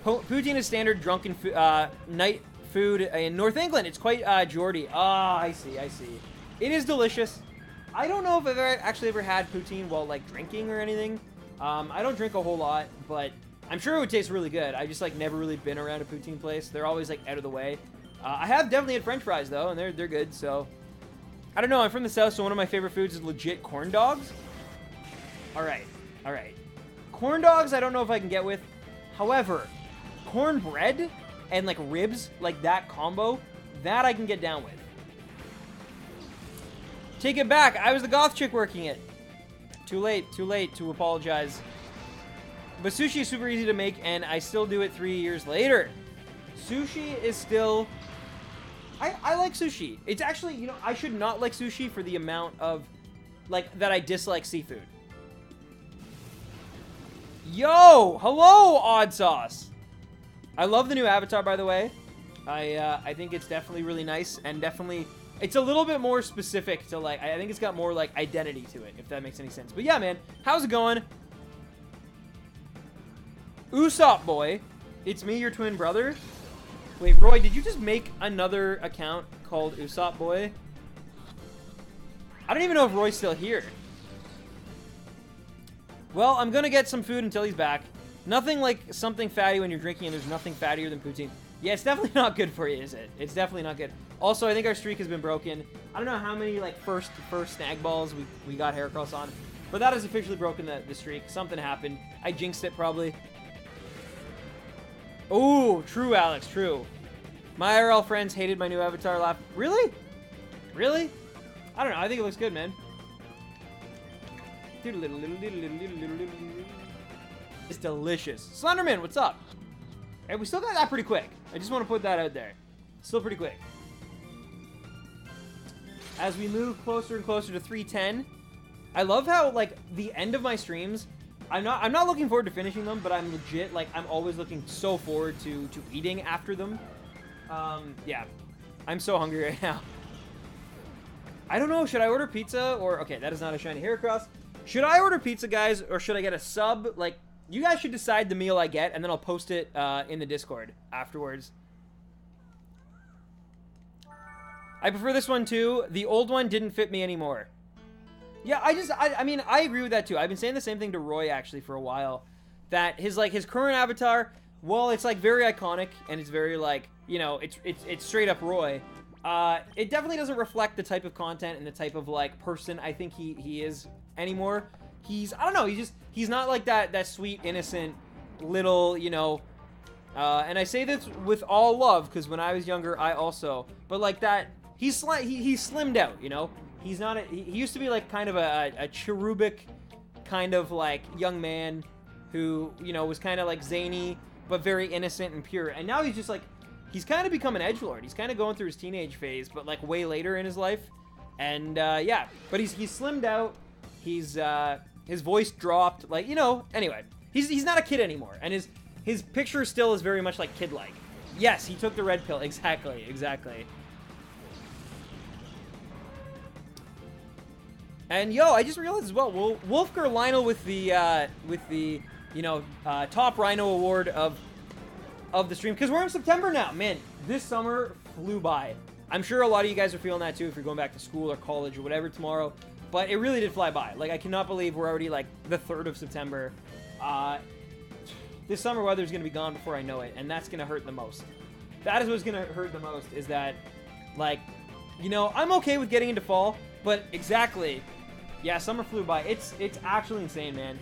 Poutine is standard drunken night food in North England. It's quite Geordie. Ah, I see. It is delicious. I don't know if I've actually ever had poutine while, like, drinking or anything. I don't drink a whole lot, but I'm sure it would taste really good. I just, like, never really been around a poutine place. They're always, like, out of the way. I have definitely had French fries, though, and they're good, so... I don't know, I'm from the South, so one of my favorite foods is legit corn dogs. Alright. Corn dogs, I don't know if I can get with. However, cornbread and, like, ribs, like that combo, that I can get down with. Take it back. I was the goth chick working it. Too late to apologize. But sushi is super easy to make, and I still do it 3 years later. Sushi is still... I like sushi. It's actually, you know, I should not like sushi for the amount of, like, that I dislike seafood. Yo! Hello, Odd Sauce! I love the new avatar, by the way. I think it's definitely really nice, and definitely it's a little bit more specific to, like, I think it's got more, like, identity to it, if that makes any sense. But yeah, man, how's it going? Usopp boy, it's me, your twin brother. Wait, Roy, did you just make another account called Usopp boy? I don't even know if Roy's still here. Well, I'm gonna get some food until he's back. Nothing like something fatty when you're drinking, and there's nothing fattier than poutine. Yeah, it's definitely not good for you, is it? It's definitely not good. Also, I think our streak has been broken. I don't know how many, like, first snag balls we got Heracross on, but that has officially broken the streak. Something happened. I jinxed it, probably. Oh, true, Alex, true. My IRL friends hated my new avatar laugh. Really? Really? I don't know. I think it looks good, man. It's delicious. Slenderman, what's up? Hey, we still got that pretty quick. I just want to put that out there. Still pretty quick. As we move closer and closer to 310, I love how, like, the end of my streams, I'm not looking forward to finishing them, but I'm legit, like, I'm always looking so forward to eating after them. Yeah. I'm so hungry right now. I don't know, should I order pizza or... Okay, that is not a shiny Heracross. Should I order pizza, guys, or should I get a sub? Like, you guys should decide the meal I get, and then I'll post it in the Discord afterwards. I prefer this one, too. The old one didn't fit me anymore. Yeah, I mean, I agree with that, too. I've been saying the same thing to Roy, actually, for a while. That his current avatar, well, it's, like, very iconic, and it's very, like, you know, it's straight up Roy. It definitely doesn't reflect the type of content and the type of, like, person I think he is anymore. I don't know, he's not like that sweet, innocent, little, you know, and I say this with all love, because when I was younger, I also, but like that, he's slimmed out, you know? He's not, he used to be like kind of a cherubic kind of like young man who, you know, was kind of like zany, but very innocent and pure, and now he's just like, he's kind of become an edgelord. He's kind of going through his teenage phase, but like way later in his life, and yeah, but he's slimmed out, his voice dropped, like, you know, anyway. He's not a kid anymore, and his picture still is very much, like, kid-like. Yes, he took the red pill. Exactly, exactly. And, yo, I just realized as well, Wolfgar Lionel with the you know, top Rhino award of the stream, because we're in September now. Man, this summer flew by. I'm sure a lot of you guys are feeling that, too, if you're going back to school or college or whatever tomorrow. But it really did fly by. Like, I cannot believe we're already, like, the 3rd of September. This summer weather is going to be gone before I know it, and that's going to hurt the most. That is what's going to hurt the most, is that, like, you know, I'm okay with getting into fall, but exactly, yeah, summer flew by. It's actually insane, man.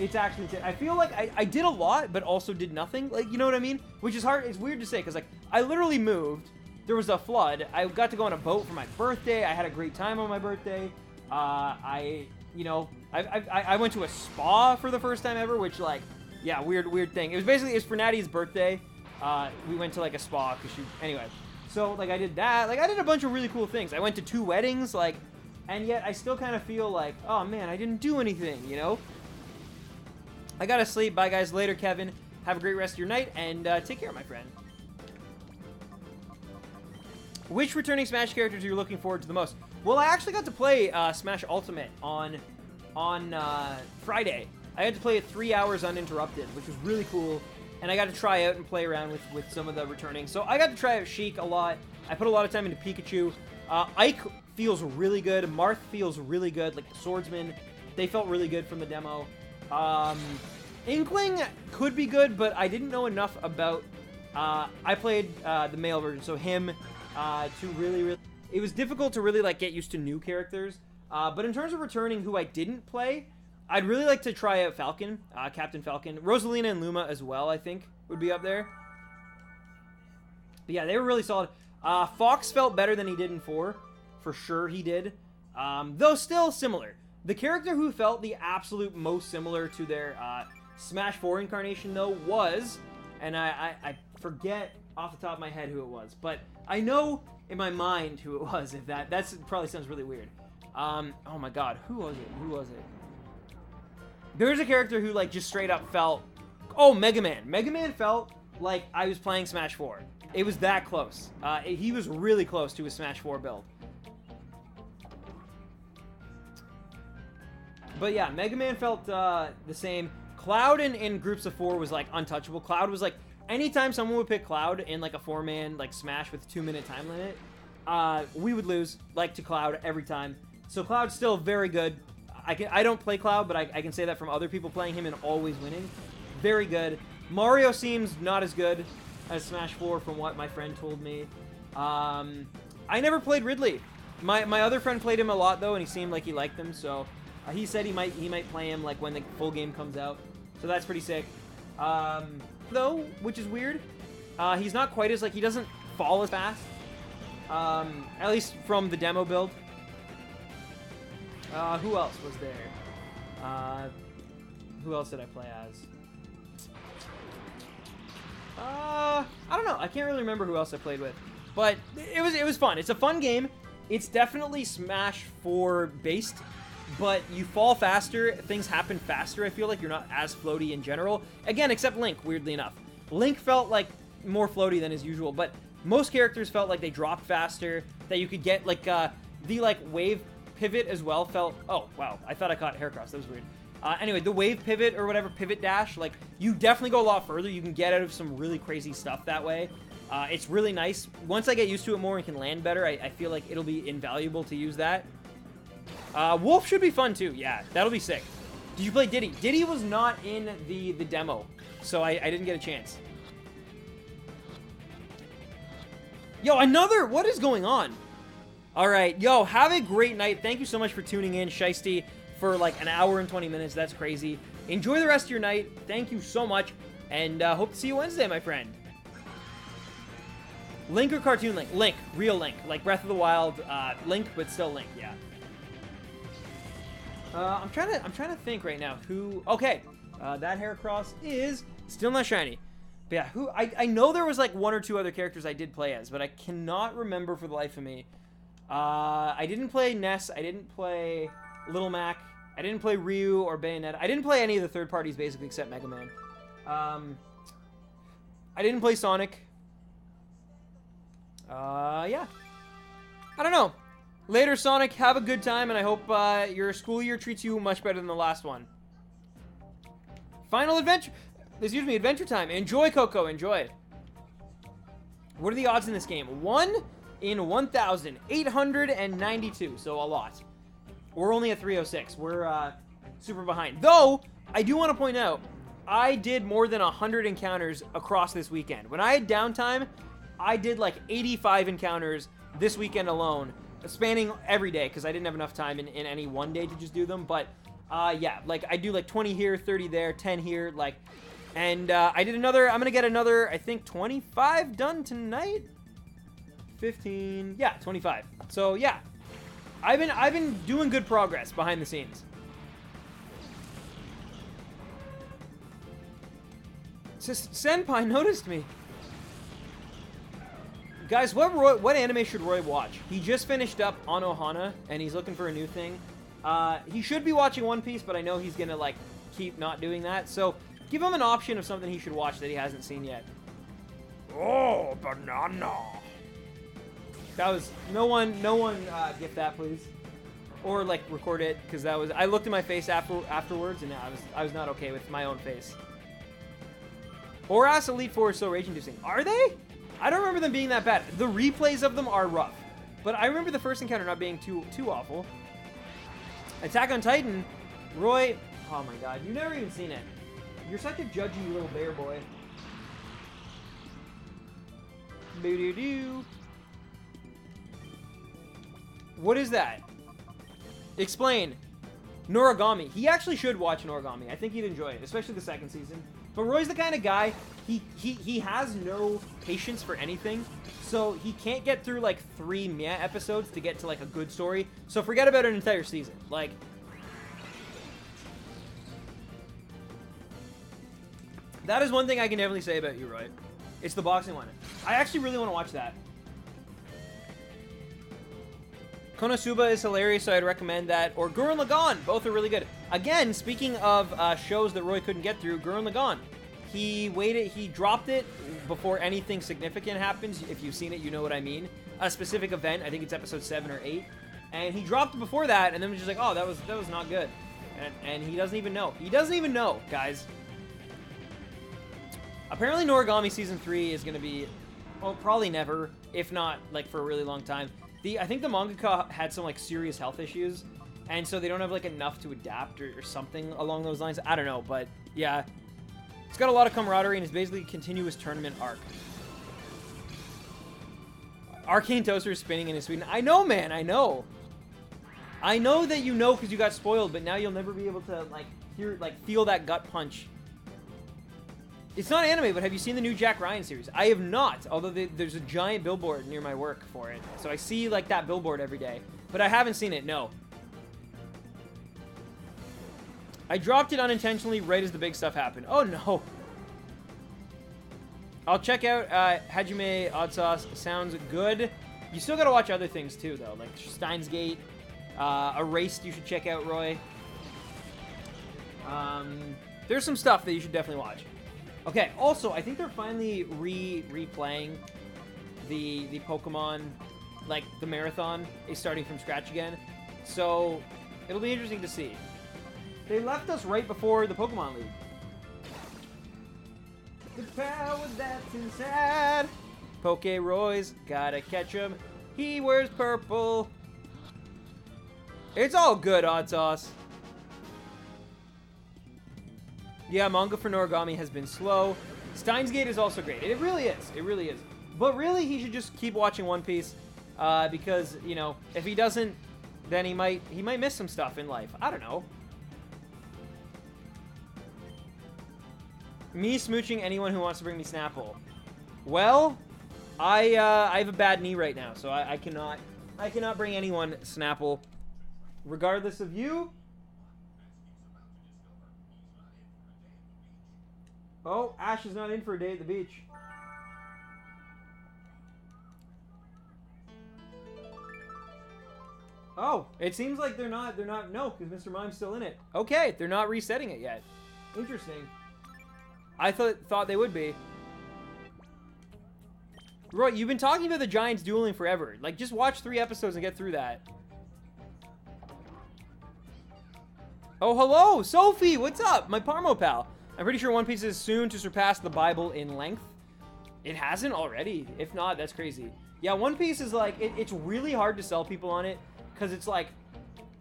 It's actually insane. I feel like I did a lot, but also did nothing. Like, you know what I mean? Which is hard. It's weird to say, because, like, I literally moved. There was a flood. I got to go on a boat for my birthday. I had a great time on my birthday. I went to a spa for the first time ever, which, like, yeah, weird thing. It was for Natty's birthday. We went to, like, a spa, anyway. So, like, I did that. Like, I did a bunch of really cool things. I went to 2 weddings, like, and yet I still kind of feel like, oh, man, I didn't do anything, you know? I gotta sleep. Bye, guys. Later, Kevin. Have a great rest of your night, and take care, my friend. Which returning Smash characters are you looking forward to the most? Well, I actually got to play Smash Ultimate on Friday. I had to play it 3 hours uninterrupted, which was really cool. And I got to try out and play around with some of the returning. So I got to try out Sheik a lot. I put a lot of time into Pikachu. Ike feels really good. Marth feels really good. Like, Swordsman, they felt really good from the demo. Inkling could be good, but I didn't know enough about... I played the male version, so him... to really, it was difficult to really, like, get used to new characters, but in terms of returning who I didn't play, I'd really like to try out Falcon, Captain Falcon. Rosalina and Luma as well, I think, would be up there. But yeah, they were really solid. Fox felt better than he did in 4, for sure he did, though still similar. The character who felt the absolute most similar to their Smash 4 incarnation, though, was, and I forget off the top of my head who it was, but I know in my mind who it was. If that probably sounds really weird. Oh my god, who was it? There's a character who, like, just straight up felt, oh, Mega Man. Mega Man felt like I was playing Smash 4. It was that close. He was really close to his Smash 4 build. But yeah, Mega Man felt the same. Cloud in groups of 4 was like untouchable. Cloud was like, anytime someone would pick Cloud in like a 4-man like Smash with a 2-minute time limit, we would lose like to Cloud every time. So Cloud's still very good. I don't play Cloud, but I can say that from other people playing him and always winning. Very good. Mario seems not as good as Smash 4 from what my friend told me. I never played Ridley. My other friend played him a lot though, and he seemed like he liked him, so he said he might play him like when the full game comes out. So that's pretty sick. Though, which is weird. He's not quite as, like, he doesn't fall as fast. At least from the demo build. Who else was there? Who else did I play as? I don't know. I can't really remember who else I played with. But it was fun. It's a fun game. It's definitely Smash 4 based. But you fall faster, things happen faster. I feel like you're not as floaty in general. Again, except Link, weirdly enough. Link felt like more floaty than his usual, but most characters felt like they dropped faster, that you could get like the like wave pivot as well felt, oh wow, I thought I caught Heracross, that was weird. Anyway, the wave pivot or whatever, pivot dash, like you definitely go a lot further. You can get out of some really crazy stuff that way. It's really nice. Once I get used to it more and can land better, I feel like it'll be invaluable to use that. Wolf should be fun too. Yeah, that'll be sick. Did you play Diddy? Diddy was not in the demo, so I didn't get a chance. Yo, another! What is going on? Alright, yo, have a great night. Thank you so much for tuning in, Shiesty, for like an hour and 20 minutes. That's crazy. Enjoy the rest of your night. Thank you so much, and hope to see you Wednesday, my friend. Link or Cartoon Link? Link. Real Link. Like Breath of the Wild, Link, but still Link, yeah. I'm trying to think right now who. Okay, that Heracross is still not shiny. But yeah, who? I know there was like 1 or 2 other characters I did play as, but I cannot remember for the life of me. I didn't play Ness. I didn't play Little Mac. I didn't play Ryu or Bayonetta. I didn't play any of the third parties basically except Mega Man. I didn't play Sonic. Yeah. I don't know. Later, Sonic, have a good time, and I hope your school year treats you much better than the last one. Final adventure... Excuse me, adventure time. Enjoy, Coco, enjoy. What are the odds in this game? 1 in 1,892, so a lot. We're only at 306. We're super behind. Though, I do want to point out, I did more than 100 encounters across this weekend. When I had downtime, I did like 85 encounters this weekend alone, spanning every day, because I didn't have enough time in any one day to just do them. But, yeah, like, I do like 20 here, 30 there, 10 here, like... And I did another, I'm going to get another, I think, 25 done tonight? 15, yeah, 25. So, yeah. I've been doing good progress behind the scenes. Senpai noticed me. Guys, what anime should Roy watch? He just finished up Anohana, and he's looking for a new thing. He should be watching One Piece, but I know he's going to, like, keep not doing that. So... give him an option of something he should watch that he hasn't seen yet. Oh, banana. That was... No one gift that, please. Or, like, record it, because that was... I looked at my face afterwards, and I was not okay with my own face. Horas Elite Four is so rage-inducing. Are they? I don't remember them being that bad. The replays of them are rough. But I remember the first encounter not being too awful. Attack on Titan. Roy... Oh, my God. You've never even seen it. You're such a judgy little bear boy. Boo-doo-doo. What is that? Explain. Noragami. He actually should watch Noragami. I think he'd enjoy it, especially the second season. But Roy's the kind of guy, he has no patience for anything. So he can't get through like 3 meh episodes to get to like a good story. So forget about an entire season. Like... that is one thing I can definitely say about you, Roy. It's the boxing one. I actually really want to watch that. Konosuba is hilarious, so I'd recommend that. Or Gurren Lagann. Both are really good. Again, speaking of shows that Roy couldn't get through, Gurren Lagann. He dropped it before anything significant happens. If you've seen it, you know what I mean. A specific event, I think it's episode 7 or 8. And he dropped it before that, and then was just like, oh, that was not good. And he doesn't even know. He doesn't even know, guys. Apparently, Noragami Season 3 is going to be, well, probably never, if not, like, for a really long time. I think the mangaka had some, like, serious health issues, and so they don't have, like, enough to adapt or something along those lines. I don't know, but, yeah. It's got a lot of camaraderie, and it's basically a continuous tournament arc. Arcane Toaster is spinning in Sweden. I know, man, I know. I know that you know because you got spoiled, but now you'll never be able to, like, feel that gut punch. It's not anime, but have you seen the new Jack Ryan series? I have not, although there's a giant billboard near my work for it. So I see, like, that billboard every day. But I haven't seen it, no. I dropped it unintentionally right as the big stuff happened. Oh, no. I'll check out Hajime Odd Sauce. Sounds good. You still gotta watch other things, too, though. Like Steins Gate, Erased you should check out, Roy. There's some stuff that you should definitely watch. Okay, also, I think they're finally replaying the Pokemon, like, the marathon is starting from scratch again. So, it'll be interesting to see. They left us right before the Pokemon League. The power that's inside. Pokeroy's gotta catch him. He wears purple. It's all good, Odd Sauce. Yeah, manga for Noragami has been slow. Steins Gate is also great. It really is. It really is. But really, he should just keep watching One Piece. Because, you know, if he doesn't, then he might miss some stuff in life. I don't know. Me smooching anyone who wants to bring me Snapple. Well, I have a bad knee right now, so I cannot bring anyone Snapple. Regardless of you. Oh, Ash is not in for a day at the beach. Oh, it seems like they're not, no, because Mr. Mime's still in it. Okay, they're not resetting it yet. Interesting. I thought they would be. Roy, you've been talking about the Giants dueling forever. Like, just watch 3 episodes and get through that. Oh, hello, Sophie, what's up? My Parmo pal. I'm pretty sure One Piece is soon to surpass the Bible in length. It hasn't already. If not, that's crazy. Yeah, One Piece is like, it's really hard to sell people on it because it's like,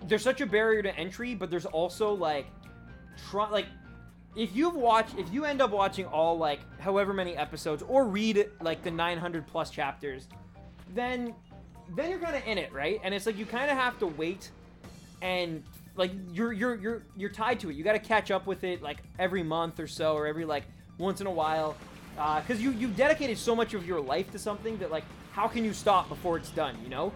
there's such a barrier to entry, but there's also like, if you end up watching all like however many episodes or read like the 900 plus chapters, then you're kind of in it, right? And it's like you kind of have to wait and like you're tied to it. You got to catch up with it like every month or so, or every like once in a while, because you've dedicated so much of your life to something that like how can you stop before it's done, you know?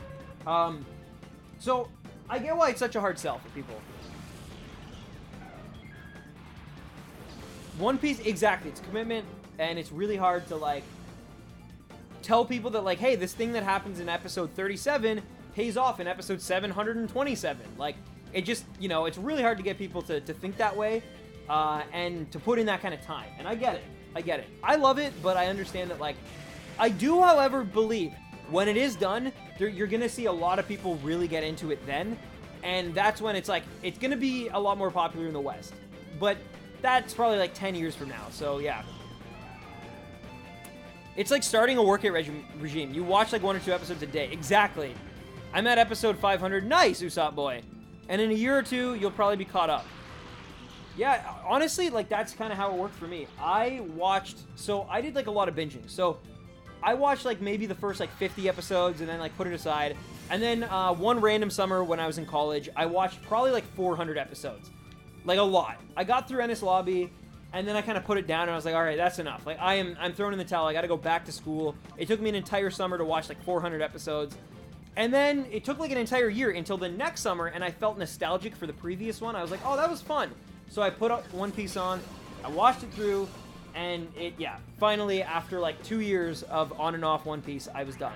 So I get why it's such a hard sell for people. One Piece, exactly, it's commitment, and it's really hard to like tell people that like, hey, this thing that happens in episode 37 pays off in episode 727. Like, it just, you know, it's really hard to get people to think that way, and to put in that kind of time. And I get it. I get it. I love it, but I understand that, like, I do, however, believe when it is done, you're going to see a lot of people really get into it then. And that's when it's like, it's going to be a lot more popular in the West. But that's probably like 10 years from now. So, yeah. It's like starting a workout regime. You watch like 1 or 2 episodes a day. Exactly. I'm at episode 500. Nice, Usopp boy. And in a year or 2, you'll probably be caught up. Yeah, honestly, like, that's kind of how it worked for me. I did, like, a lot of binging. So, I watched, like, maybe the first, like, 50 episodes and then, like, put it aside. And then one random summer when I was in college, I watched probably, like, 400 episodes. Like, a lot. I got through Ennis Lobby, and then I kind of put it down, and I was like, all right, that's enough. Like, I'm throwing in the towel. I got to go back to school. It took me an entire summer to watch, like, 400 episodes. And then it took, like, an entire year until the next summer, and I felt nostalgic for the previous one. I was like, oh, that was fun. So I put One Piece on, I watched it through, and finally, after like 2 years of on and off One Piece, I was done.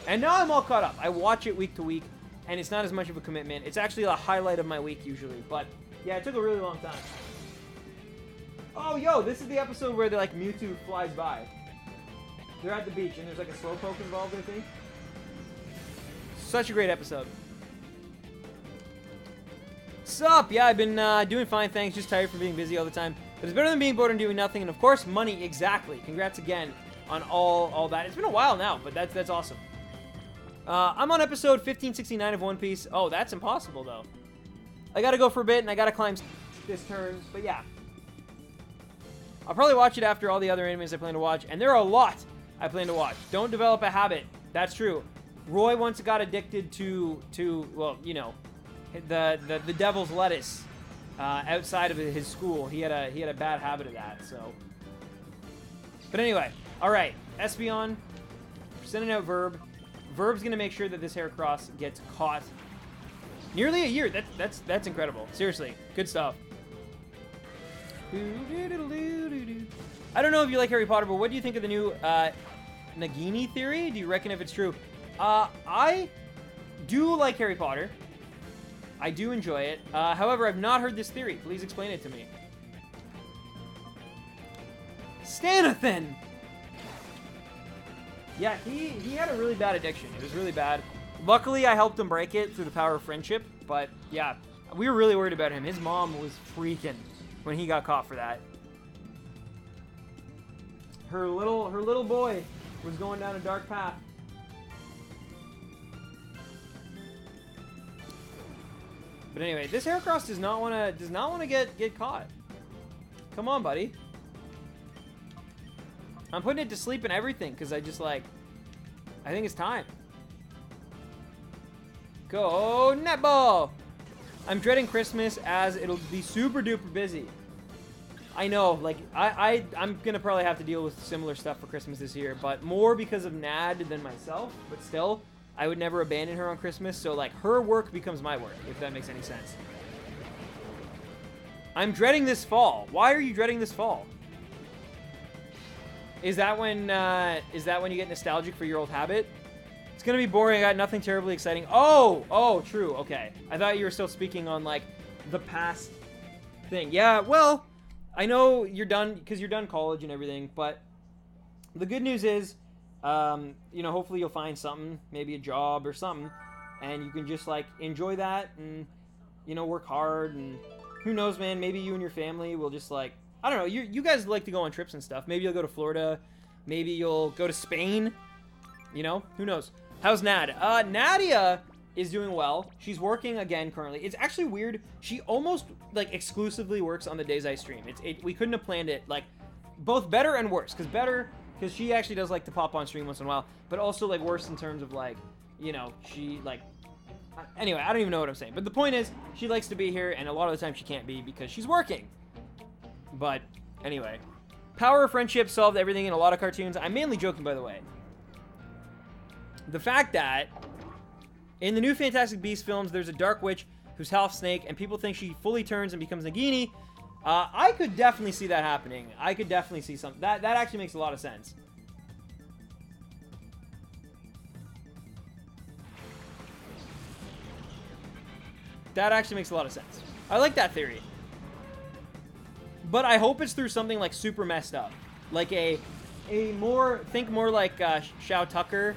And now I'm all caught up. I watch it week to week, and it's not as much of a commitment. It's actually a highlight of my week usually, but yeah, it took a really long time. Oh, yo, this is the episode where like Mewtwo flies by. They're at the beach, and there's like a slowpoke involved, I think. Such a great episode. Sup? Yeah, I've been doing fine, thanks. Just tired from being busy all the time. But it's better than being bored and doing nothing. And of course, money, exactly. Congrats again on all that. It's been a while now, but that's awesome. I'm on episode 1569 of One Piece. Oh, that's impossible, though. I gotta go for a bit, and I gotta climb this turn. But yeah. I'll probably watch it after all the other animes I plan to watch. And there are a lot I plan to watch. Don't develop a habit. That's true. Roy once got addicted to well, you know, the devil's lettuce outside of his school. He had a bad habit of that. So, but anyway, all right, Espeon, sending out Verb. Verb's gonna make sure that this Heracross gets caught. Nearly a year. That's incredible. Seriously, good stuff. I don't know if you like Harry Potter, but what do you think of the new Nagini theory? Do you reckon if it's true? I do like Harry Potter. I do enjoy it. However, I've not heard this theory. Please explain it to me. Stanathan! Yeah, he had a really bad addiction. It was really bad. Luckily, I helped him break it through the power of friendship. But, yeah, we were really worried about him. His mom was freaking when he got caught for that. Her little boy was going down a dark path. But anyway, this Heracross does not want to get caught. Come on, buddy. I'm putting it to sleep and everything because I think it's time. Go netball! I'm dreading Christmas as it'll be super duper busy. I know, like I'm gonna probably have to deal with similar stuff for Christmas this year, but more because of Nad than myself. But still, I would never abandon her on Christmas, so like her work becomes my work, if that makes any sense. I'm dreading this fall. Why are you dreading this fall? Is that when you get nostalgic for your old habit? It's gonna be boring. I got nothing terribly exciting. Oh, true. Okay, I thought you were still speaking on like the past thing. Yeah, well, I know you're done because you're done college and everything, but the good news is, you know, hopefully you'll find something, maybe a job or something, and you can just like enjoy that and, you know, work hard, and who knows, man, maybe you and your family will just like, I don't know, you guys like to go on trips and stuff. Maybe you'll go to Florida, maybe you'll go to Spain, you know, who knows. How's Nad? Nadia is doing well. She's working again currently. It's actually weird. She almost like exclusively works on the days I stream. We couldn't have planned it like both better and worse. Because she actually does like to pop on stream once in a while, but also like worse in terms of like, you know, she like, anyway, I don't even know what I'm saying. But the point is, she likes to be here, and a lot of the time she can't be because she's working. But anyway, power of friendship solved everything in a lot of cartoons. I'm mainly joking, by the way. The fact that in the new Fantastic Beasts films, there's a dark witch who's half snake, and people think she fully turns and becomes Nagini. I could definitely see that happening. I could definitely see something. That actually makes a lot of sense. That actually makes a lot of sense. I like that theory. But I hope it's through something like super messed up. Like think more like Shao Tucker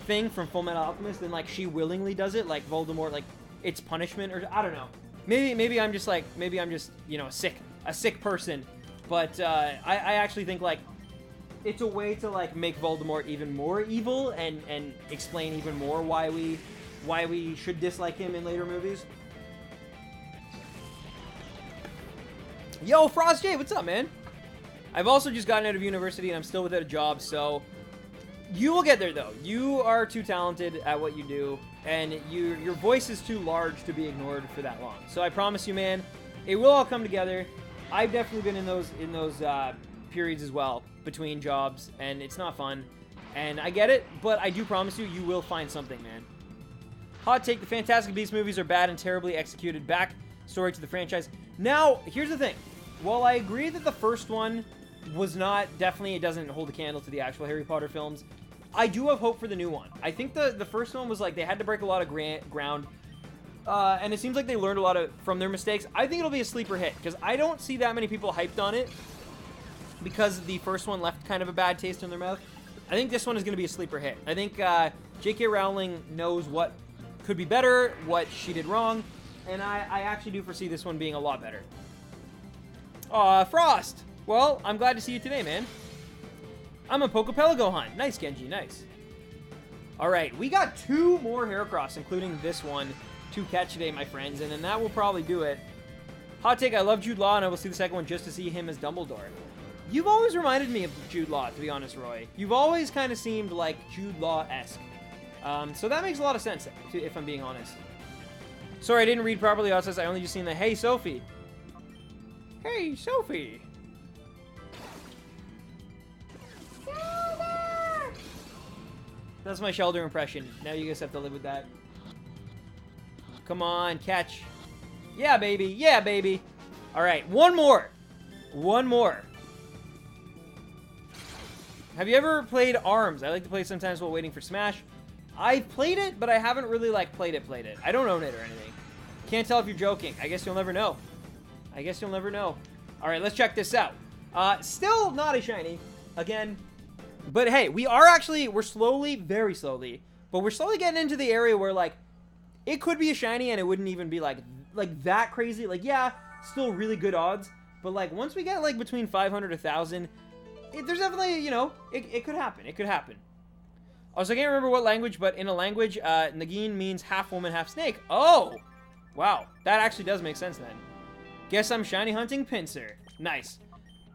thing from Full Metal Alchemist than like she willingly does it, like Voldemort, like it's punishment, or I don't know. Maybe I'm just you know a sick person, but I actually think like it's a way to like make Voldemort even more evil and explain even more why we should dislike him in later movies. Yo, Frost J, what's up, man? I've also just gotten out of university and I'm still without a job, so you will get there though. You are too talented at what you do, and your voice is too large to be ignored for that long. So I promise you, man, it will all come together. I've definitely been in those periods as well between jobs, and it's not fun. And I get it, but I do promise you, you will find something, man. Hot take: the Fantastic Beasts movies are bad and terribly executed. Back story to the franchise. Now, here's the thing. While I agree that the first one was not, definitely it doesn't hold a candle to the actual Harry Potter films, I do have hope for the new one. I think the first one was like, they had to break a lot of ground, and it seems like they learned a lot from their mistakes. I think it'll be a sleeper hit, because I don't see that many people hyped on it, because the first one left kind of a bad taste in their mouth. I think this one is going to be a sleeper hit. I think J.K. Rowling knows what could be better, what she did wrong, and I actually do foresee this one being a lot better. Aw, Frost! Well, I'm glad to see you today, man. I'm a Pokepelago hunt. Nice, Genji, nice. Alright, we got 2 more Heracross, including this one, to catch today, my friends, and then that will probably do it. Hot take, I love Jude Law, and I will see the second one just to see him as Dumbledore. You've always reminded me of Jude Law, to be honest, Roy. You've always kind of seemed like Jude Law-esque. So that makes a lot of sense, if I'm being honest. Sorry, I didn't read properly. I only just seen the, hey, Sophie. Hey, Sophie. Shelder! That's my Shelder impression. Now you guys have to live with that. Come on, catch. Yeah, baby. Yeah, baby. All right, one more. One more. Have you ever played ARMS? I like to play sometimes while waiting for Smash. I've played it, but I haven't really, like, played it. I don't own it or anything. Can't tell if you're joking. I guess you'll never know. I guess you'll never know. All right, let's check this out. Still not a shiny, again. But, hey, we're slowly, very slowly, but we're slowly getting into the area where, like, it could be a shiny and it wouldn't even be, like that crazy. Like, yeah, still really good odds. But, like, once we get, like, between 500 to 1,000, there's definitely, you know, it could happen. It could happen. Also, I can't remember what language, but in a language, Nagin means half woman, half snake. Oh! Wow. That actually does make sense then. Guess I'm shiny hunting Pinsir. Nice.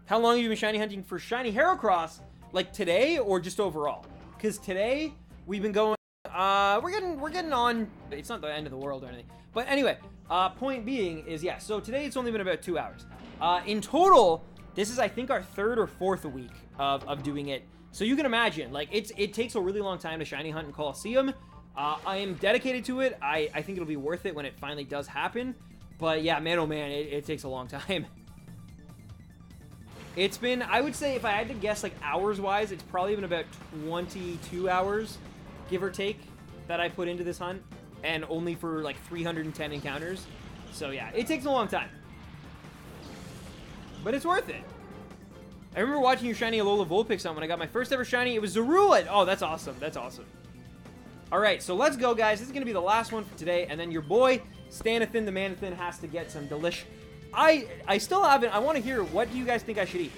How long have you been shiny hunting for shiny Heracross? Like today or just overall? Because today, we've been going, we're getting on, it's not the end of the world or anything. But anyway, point being is, yeah, so today it's only been about 2 hours. In total, this is, I think, our 3rd or 4th week of doing it. So you can imagine, like, it takes a really long time to shiny hunt in Colosseum. I am dedicated to it. I think it'll be worth it when it finally does happen. But yeah, man, oh man, it takes a long time. It's been, I would say, if I had to guess, like, hours-wise, it's probably been about 22 hours, give or take, that I put into this hunt. And only for, like, 310 encounters. So yeah, it takes a long time. But it's worth it. I remember watching your shiny Alola Vulpix on when I got my first ever shiny. It was Zorua. Oh, that's awesome. That's awesome. All right, so let's go, guys. This is going to be the last one for today. And then your boy, Stanathan the Manathan, has to get some delish. I still haven't. I want to hear, what do you guys think I should eat?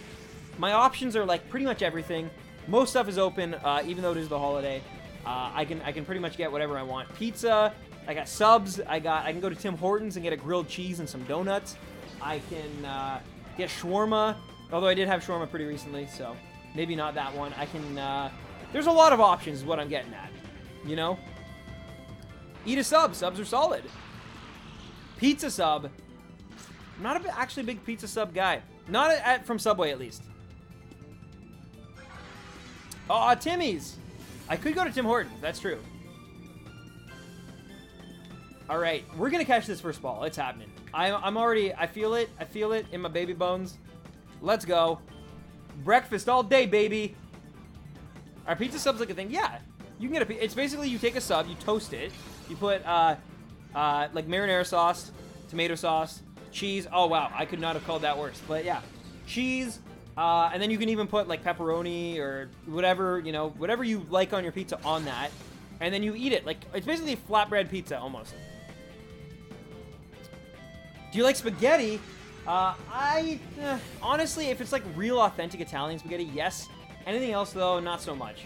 My options are, like, pretty much everything. Most stuff is open, even though it is the holiday. I can pretty much get whatever I want. Pizza. I got subs. I can go to Tim Hortons and get a grilled cheese and some donuts. I can get shawarma. Although I did have shawarma pretty recently, so maybe not that one. I can, there's a lot of options is what I'm getting at, you know? Eat a sub. Subs are solid. Pizza sub. I'm not actually a big pizza sub guy. Not from Subway, at least. Oh, Timmy's. I could go to Tim Hortons. That's true. All right. We're going to catch this first ball. It's happening. I'm already, I feel it. I feel it in my baby bones. Let's go. Breakfast all day, baby. Are pizza subs like a thing? Yeah. You can get a, it's basically you take a sub, you toast it, you put, like marinara sauce, tomato sauce, cheese. Oh, wow. I could not have called that worse. But yeah. Cheese, and then you can even put, like, pepperoni or whatever, you know, whatever you like on your pizza on that. And then you eat it. Like, it's basically flatbread pizza, almost. Do you like spaghetti? Honestly, if it's like real authentic Italian spaghetti, yes. Anything else, though, not so much.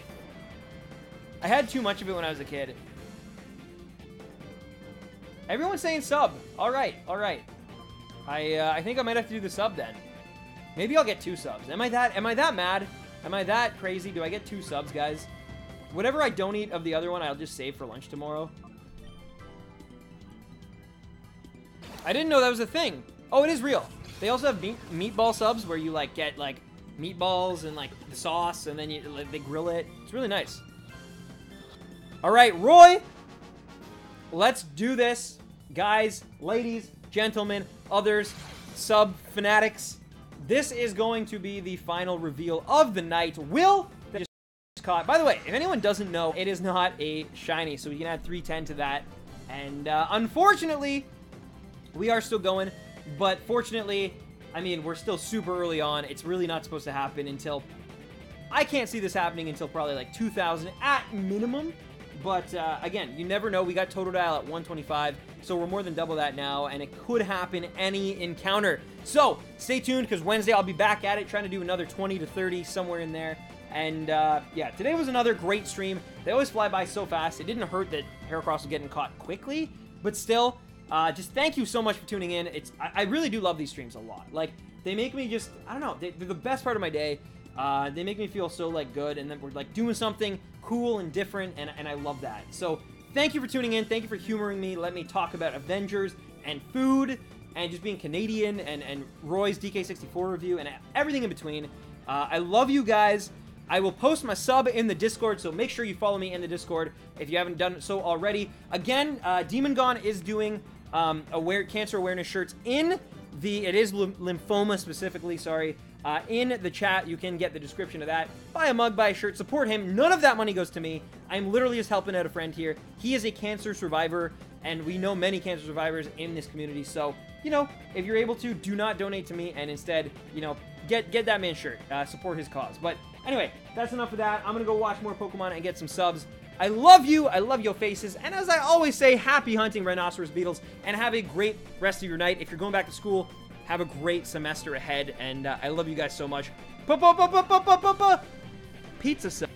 I had too much of it when I was a kid. Everyone's saying sub. All right, all right. I think I might have to do the sub then. Maybe I'll get 2 subs. Am I that mad? Am I that crazy? Do I get 2 subs, guys? Whatever I don't eat of the other one, I'll just save for lunch tomorrow. I didn't know that was a thing. Oh, it is real. They also have meatball subs where you, like, get, like, meatballs and, like, the sauce, and then they grill it. It's really nice. All right, Roy. Let's do this. Guys, ladies, gentlemen, others, sub fanatics. This is going to be the final reveal of the night. Will that just caught. By the way, if anyone doesn't know, it is not a shiny, so we can add 310 to that. And unfortunately, we are still going. But fortunately, I mean, we're still super early on. It's really not supposed to happen until I can't see this happening until probably like 2,000 at minimum. But again, you never know. We got Totodile at 125, so we're more than double that now, and it could happen any encounter. So stay tuned, because Wednesday I'll be back at it, trying to do another 20 to 30, somewhere in there. And yeah, today was another great stream. They always fly by so fast. It didn't hurt that Heracross was getting caught quickly, but still, just thank you so much for tuning in. I really do love these streams a lot. Like, they make me just, I don't know, they're the best part of my day. They make me feel so, like, good, and then we're, like, doing something cool and different, and I love that. So, thank you for tuning in. Thank you for humoring me. Let me talk about Avengers and food and just being Canadian and Roy's DK64 review and everything in between. I love you guys. I will post my sub in the Discord, so make sure you follow me in the Discord if you haven't done so already. Again, Demon Gone is doing cancer awareness shirts in it is lymphoma specifically, sorry. In the chat, you can get the description of that. Buy a mug, buy a shirt, support him. None of that money goes to me. I'm literally just helping out a friend here. He is a cancer survivor, and we know many cancer survivors in this community. So, you know, if you're able to, do not donate to me, and instead, you know, get that man's shirt. Support his cause. But anyway, that's enough of that. I'm going to go watch more Pokemon and get some subs. I love you. I love your faces. And as I always say, happy hunting, Rhinoceros Beetles, and have a great rest of your night. If you're going back to school, have a great semester ahead, and I love you guys so much. Pizza.